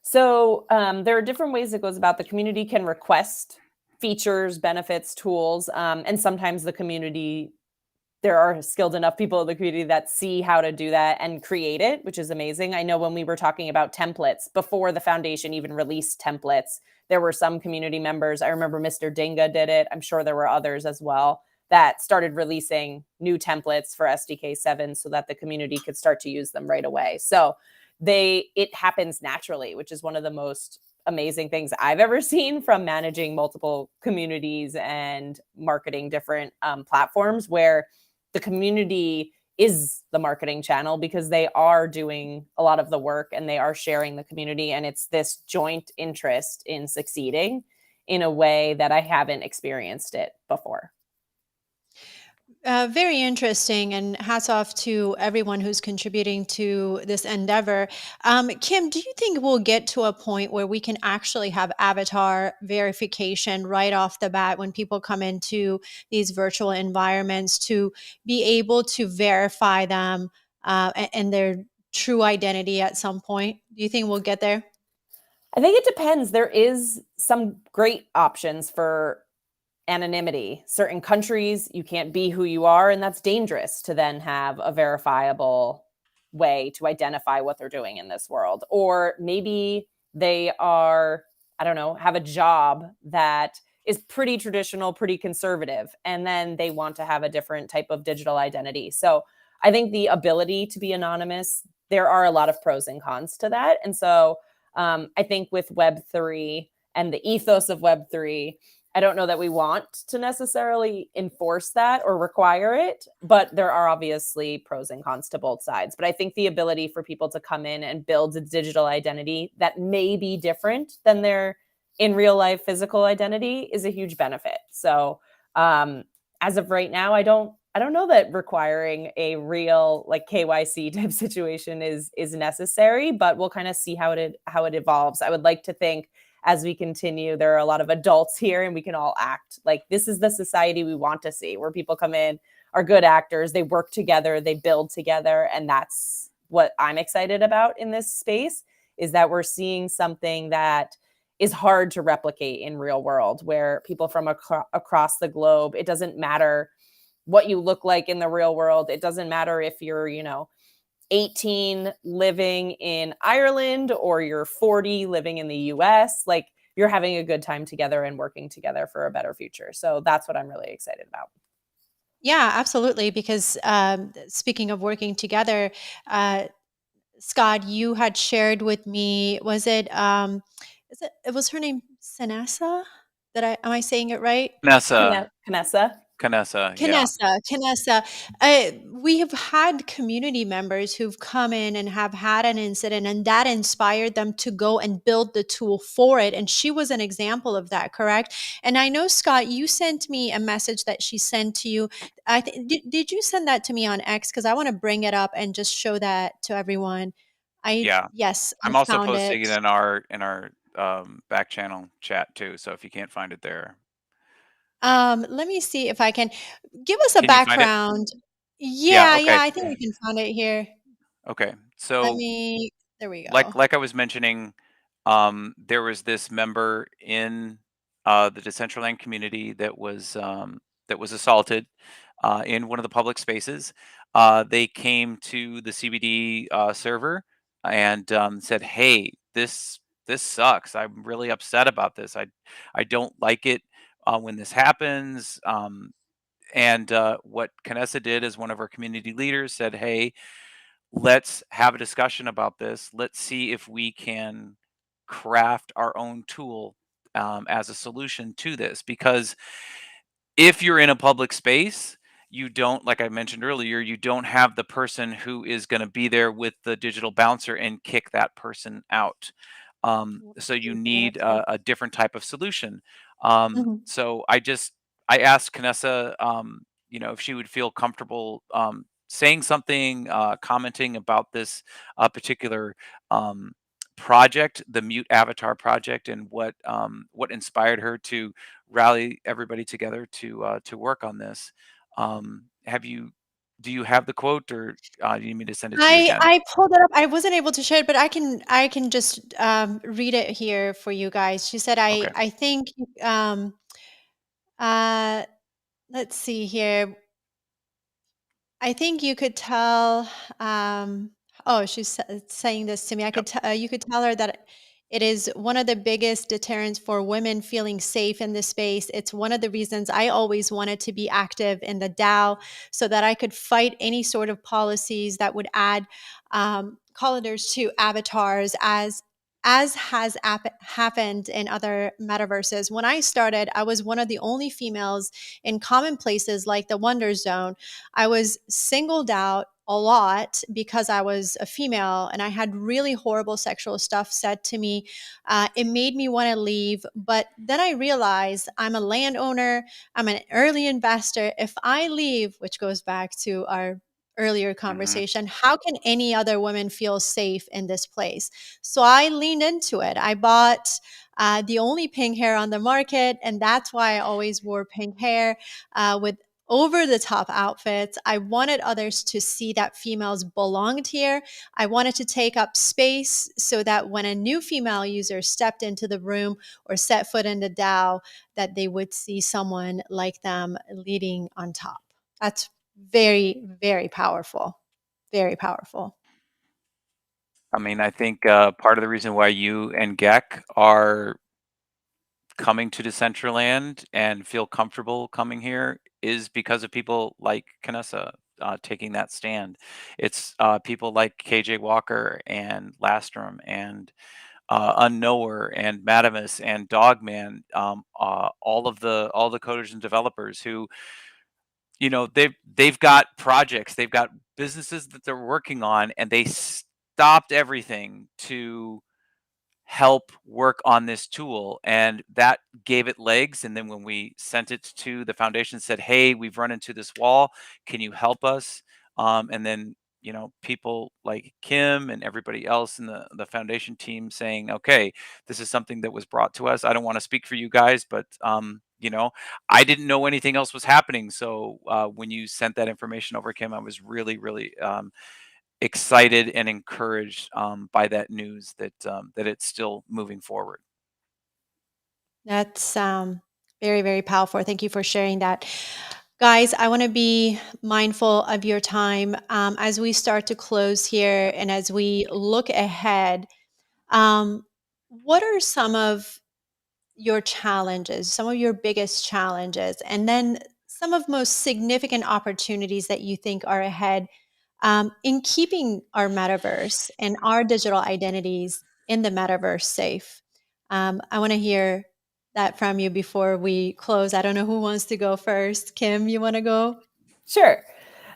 So there are different ways it goes about. The community can request features, benefits, tools, and sometimes the community, there are skilled enough people in the community that see how to do that and create it, which is amazing. I know when we were talking about templates before the foundation even released templates, there were some community members. I remember Mr. Dinga did it. I'm sure there were others as well that started releasing new templates for SDK 7 so that the community could start to use them right away. So it happens naturally, which is one of the most amazing things I've ever seen from managing multiple communities and marketing different platforms, where the community is the marketing channel because they are doing a lot of the work and they are sharing the community. And it's this joint interest in succeeding in a way that I haven't experienced it before. Very interesting, and hats off to everyone who's contributing to this endeavor. Kim, do you think we'll get to a point where we can actually have avatar verification right off the bat when people come into these virtual environments, to be able to verify them and their true identity at some point? Do you think we'll get there? I think it depends. There is some great options for anonymity. Certain countries, you can't be who you are, and that's dangerous to then have a verifiable way to identify what they're doing in this world. Or maybe they are, I don't know, have a job that is pretty traditional, pretty conservative, and then they want to have a different type of digital identity. So I think the ability to be anonymous, there are a lot of pros and cons to that. And so I think with Web3 and the ethos of Web3, I don't know that we want to necessarily enforce that or require it, but there are obviously pros and cons to both sides. But I think the ability for people to come in and build a digital identity that may be different than their in real life physical identity is a huge benefit. So as of right now, I don't know that requiring a real like KYC type situation is necessary, but we'll kind of see how it evolves. I would like to think as we continue, there are a lot of adults here and we can all act like this is the society we want to see, where people come in, are good actors, they work together, they build together. And that's what I'm excited about in this space, is that we're seeing something that is hard to replicate in real world, where people from across the globe, it doesn't matter what you look like in the real world. It doesn't matter if you're, 18 living in Ireland or you're 40 living in the US, like you're having a good time together and working together for a better future. So that's what I'm really excited about. Yeah, absolutely. Because speaking of working together, uh, Scott, you had shared with me, it was her name Sanessa? Am I saying it right? Vanessa, Canessa. Canessa, yeah. Canessa. We have had community members who've come in and have had an incident, and that inspired them to go and build the tool for it. And she was an example of that, correct? And I know, Scott, you sent me a message that she sent to you. Did you send that to me on X? Because I want to bring it up and just show that to everyone. Yeah. Yes, I I'm also found posting it. it in our back channel chat too. So if you can't find it there, Let me see if I can give us a can you find it? background. Yeah. Yeah, Okay. I think we can find it here. Okay. Let So me there we go. like I was mentioning, there was this member in the Decentraland community that was assaulted in one of the public spaces. They came to the CBD server and said, "Hey, this sucks. I'm really upset about this. I don't like it when this happens." And what Canessa did as one of our community leaders said, "Hey, let's have a discussion about this. Let's see if we can craft our own tool as a solution to this." Because if you're in a public space, you don't, like I mentioned earlier, you don't have the person who is going to be there with the digital bouncer and kick that person out. So you need a different type of solution. Mhm. So I asked Canessa, if she would feel comfortable saying something, commenting about this particular project, the Mute Avatar project, and what inspired her to rally everybody together to work on this. Have you? Do you have the quote, or do you need me to send it to you I again? I pulled it up. I wasn't able to share it, but I can just read it here for you guys. She said, Okay. I think uh let's see here. I think you could tell. Um, oh, she's saying this to me. I Yep. could. You could tell her that it is one of the biggest deterrents for women feeling safe in this space. It's one of the reasons I always wanted to be active in the DAO, so that I could fight any sort of policies that would add colors to avatars, as has happened in other metaverses. When I started, I was one of the only females in common places like the Wonder Zone. I was singled out a lot because I was a female and I had really horrible sexual stuff said to me. It made me want to leave. But then I realized I'm a landowner, I'm an early investor. If I leave, which goes back to our earlier Hmm. conversation, how can any other woman feel safe in this place? So I leaned into it. I bought the only pink hair on the market, and that's why I always wore pink hair with over the top outfits. I wanted others to see that females belonged here. I wanted to take up space so that when a new female user stepped into the room or set foot in the DAO, that they would see someone like them leading on top. That's very, very powerful. Very powerful. I mean, I think part of the reason why you and Gek are coming to Decentraland and feel comfortable coming here is because of people like Kanessa taking that stand. It's people like KJ Walker and Lastrom and Unknower and Matamus and Dogman, all the coders and developers who, they've got projects, they've got businesses that they're working on, and they stopped everything to help work on this tool, and that gave it legs. And then when we sent it to the foundation, said, hey, we've run into this wall, can you help us? And then people like Kim and everybody else in the foundation team saying, okay, this is something that was brought to us. I don't want to speak for you guys, but I didn't know anything else was happening. So when you sent that information over, Kim, I was really, really excited and encouraged by that news that it's still moving forward. That's very, very powerful. Thank you for sharing that. Guys, I want to be mindful of your time as we start to close here and as we look ahead. Um, what are some of your challenges, some of your biggest challenges, and then some of most significant opportunities that you think are ahead in keeping our metaverse and our digital identities in the metaverse safe? I want to hear that from you before we close. I don't know who wants to go first. Kim, you want to go? Sure.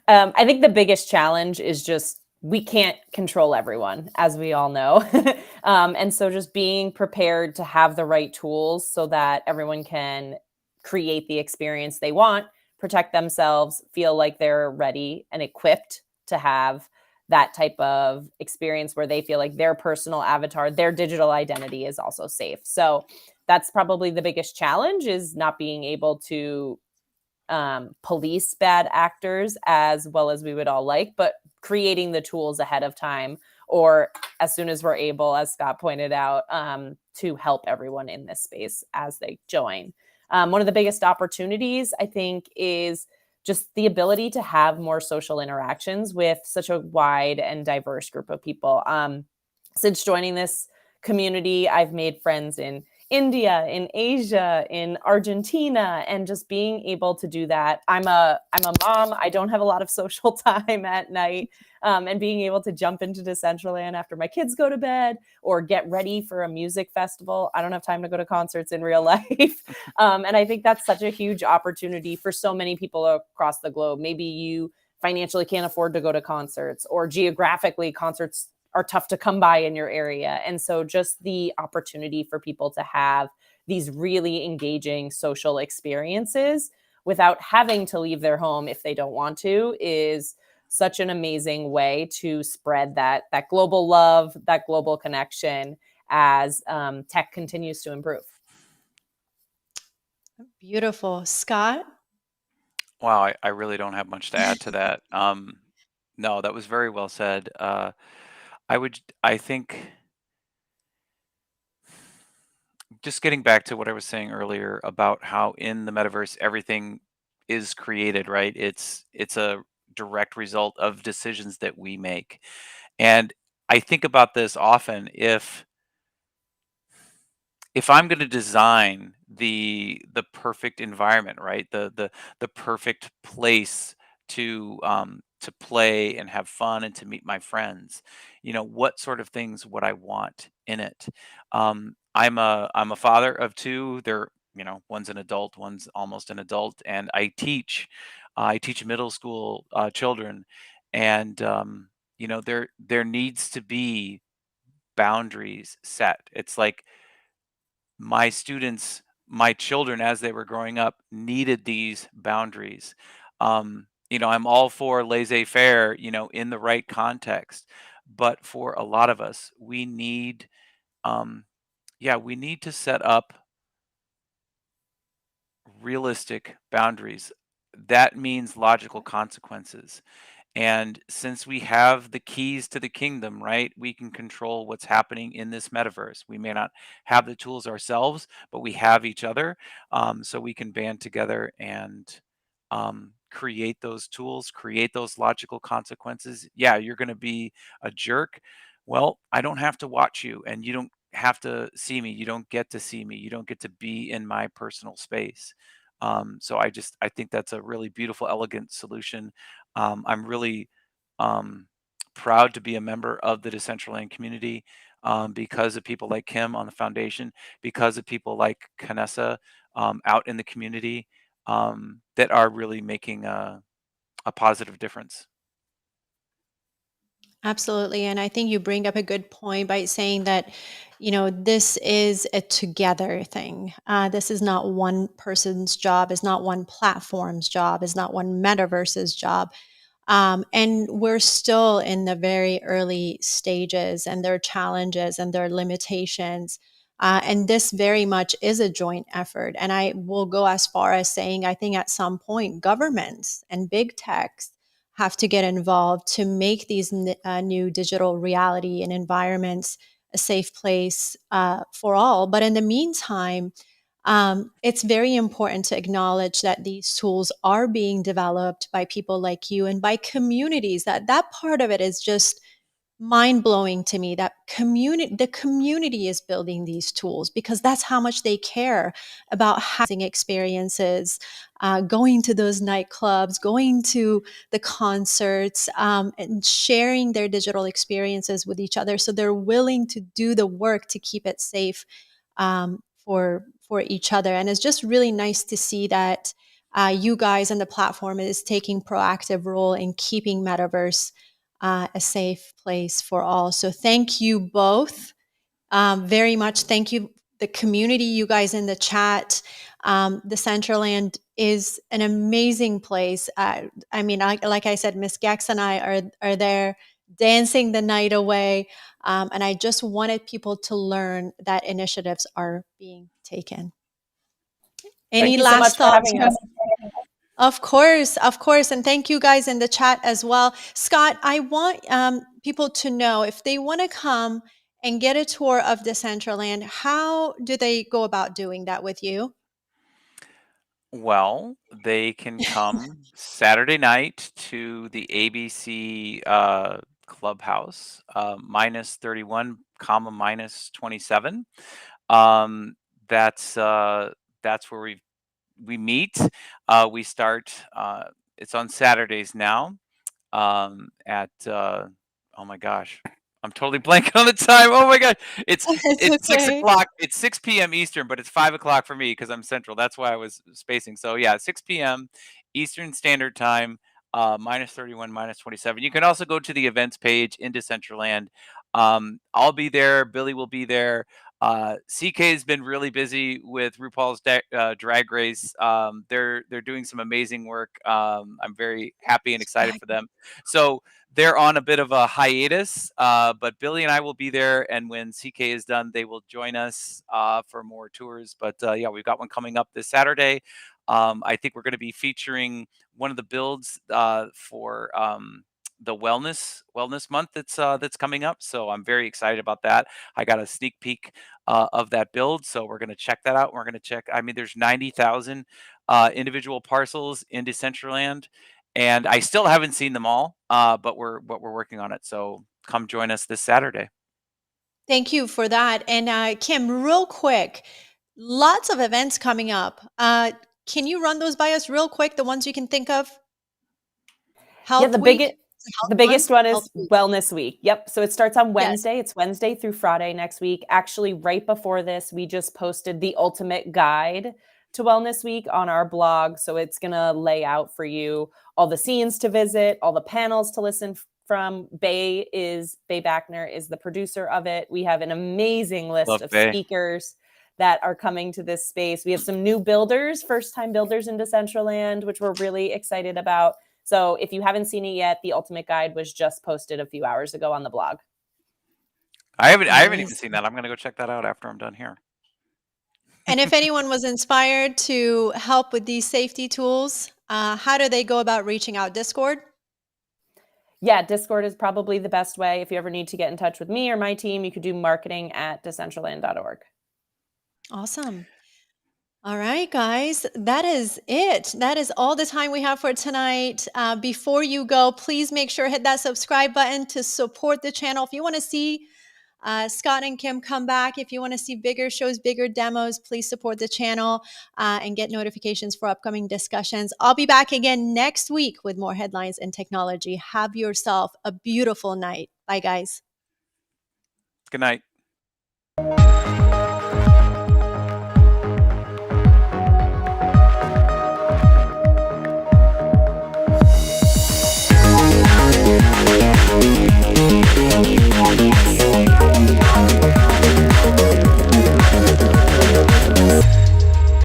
I think the biggest challenge is just we can't control everyone, as we all know. And so just being prepared to have the right tools so that everyone can create the experience they want, protect themselves, feel like they're ready and equipped to have that type of experience where they feel like their personal avatar, their digital identity is also safe. So that's probably the biggest challenge, is not being able to police bad actors as well as we would all like, but creating the tools ahead of time or as soon as we're able, as Scott pointed out, to help everyone in this space as they join. One of the biggest opportunities, I think, is just the ability to have more social interactions with such a wide and diverse group of people. Since joining this community, I've made friends in India, in Asia, in Argentina, and just being able to do that. I'm a mom. I don't have a lot of social time at night, and being able to jump into Decentraland after my kids go to bed or get ready for a music festival. I don't have time to go to concerts in real life, and I think that's such a huge opportunity for so many people across the globe. Maybe you financially can't afford to go to concerts, or geographically concerts are tough to come by in your area. And so just the opportunity for people to have these really engaging social experiences without having to leave their home if they don't want to is such an amazing way to spread that global love, that global connection as tech continues to improve. Beautiful. Scott? Wow, I really don't have much to add to that. No, that was very well said. I think just getting back to what I was saying earlier about how in the metaverse everything is created, right? It's a direct result of decisions that we make. And I think about this often. If I'm going to design the perfect environment, right? The perfect place to play and have fun and to meet my friends, what sort of things would I want in it? I'm a father of two. They're, one's an adult, one's almost an adult, and I teach middle school children, and there needs to be boundaries set. It's like my children, as they were growing up, needed these boundaries. I'm all for laissez-faire, in the right context, but for a lot of us, um, we need to set up realistic boundaries. That means logical consequences. And since we have the keys to the kingdom, right, we can control what's happening in this metaverse. We may not have the tools ourselves, but we have each other. So we can band together and create those tools, create those logical consequences. Yeah, you're going to be a jerk. Well, I don't have to watch you, and you don't have to see me. You don't get to see me. You don't get to be in my personal space. So I think that's a really beautiful, elegant solution. I'm really um, proud to be a member of the Decentraland community because of people like Kim on the foundation, because of people like Kanessa out in the community that are really making a positive difference. Absolutely. And I think you bring up a good point by saying that, this is a together thing. This is not one person's job, is not one platform's job, is not one metaverse's job. And we're still in the very early stages, and there are challenges and there are limitations. And this very much is a joint effort. And I will go as far as saying, I think at some point, governments and big techs have to get involved to make these new digital reality and environments a safe place for all. But in the meantime, it's very important to acknowledge that these tools are being developed by people like you and by communities. That part of it is just mind blowing to me. That the community is building these tools because that's how much they care about having experiences, going to those nightclubs, going to the concerts, and sharing their digital experiences with each other. So they're willing to do the work to keep it safe for each other. And it's just really nice to see that you guys and the platform is taking proactive role in keeping metaverse a safe place for all. So thank you both very much. Thank you, the community, you guys in the chat. Decentraland is an amazing place. I mean, like I said, Miss Gax and I are there dancing the night away. And I just wanted people to learn that initiatives are being taken. Thank Any you so much last for thoughts? having us. Of course, of course. And thank you guys in the chat as well. Scott, I want people to know if they want to come and get a tour of Decentraland, how do they go about doing that with you? Well, they can come Saturday night to the ABC clubhouse, minus 31, comma minus 27. Um, that's that's where we meet. We start. It's on Saturdays now. At oh my gosh, I'm totally blanking on the time. Oh my god, it's It's it's six okay. o'clock. It's 6 p.m. Eastern, but it's 5 o'clock for me because I'm Central. That's why I was spacing. So yeah, 6 p.m. Eastern Standard Time. Minus 31, minus 27. You can also go to the events page in Decentraland. I'll be there. Billy will be there. CK has been really busy with RuPaul's Drag Race. They're doing some amazing work. I'm very happy and excited for them. So they're on a bit of a hiatus, but Billy and I will be there. And when CK is done, they will join us for more tours. But yeah, we've got one coming up this Saturday. I think we're going to be featuring one of the builds for the wellness month that's coming up. So I'm very excited about that. I got a sneak peek of that build, so we're going to check that out. We're going to check. I mean, there's 90,000 individual parcels in Decentraland, and I still haven't seen them all, but we're working on it. So come join us this Saturday. Thank you for that. And Kim, real quick, lots of events coming up. Can you run those by us real quick? The ones you can think of? Yeah, Health the Week? biggest Is it Health the biggest one Health is Week. Wellness Week. Yep. So it starts on Yes. Wednesday. It's Wednesday through Friday next week. Actually, right before this, we just posted the ultimate guide to Wellness Week on our blog. So it's going to lay out for you all the scenes to visit, all the panels to listen from. Bay Backner is the producer of it. We have an amazing list Love of Bay. speakers that are coming to this space. We have some new builders, first-time builders in Decentraland, which we're really excited about. So if you haven't seen it yet, the ultimate guide was just posted a few hours ago on the blog. I haven't even Amazing. seen that. I'm going to go check that out after I'm done here. And if anyone was inspired to help with these safety tools, how do they go about reaching out? Discord? Yeah, Discord is probably the best way. If you ever need to get in touch with me or my team, you could do marketing@decentraland.org. Awesome. All right, guys, that is it. That is all the time we have for tonight. Before you go, please make sure hit that subscribe button to support the channel. If you want to see Scott and Kim come back, if you want to see bigger shows, bigger demos, please support the channel and get notifications for upcoming discussions. I'll be back again next week with more headlines and technology. Have yourself a beautiful night. Bye, guys. Good night.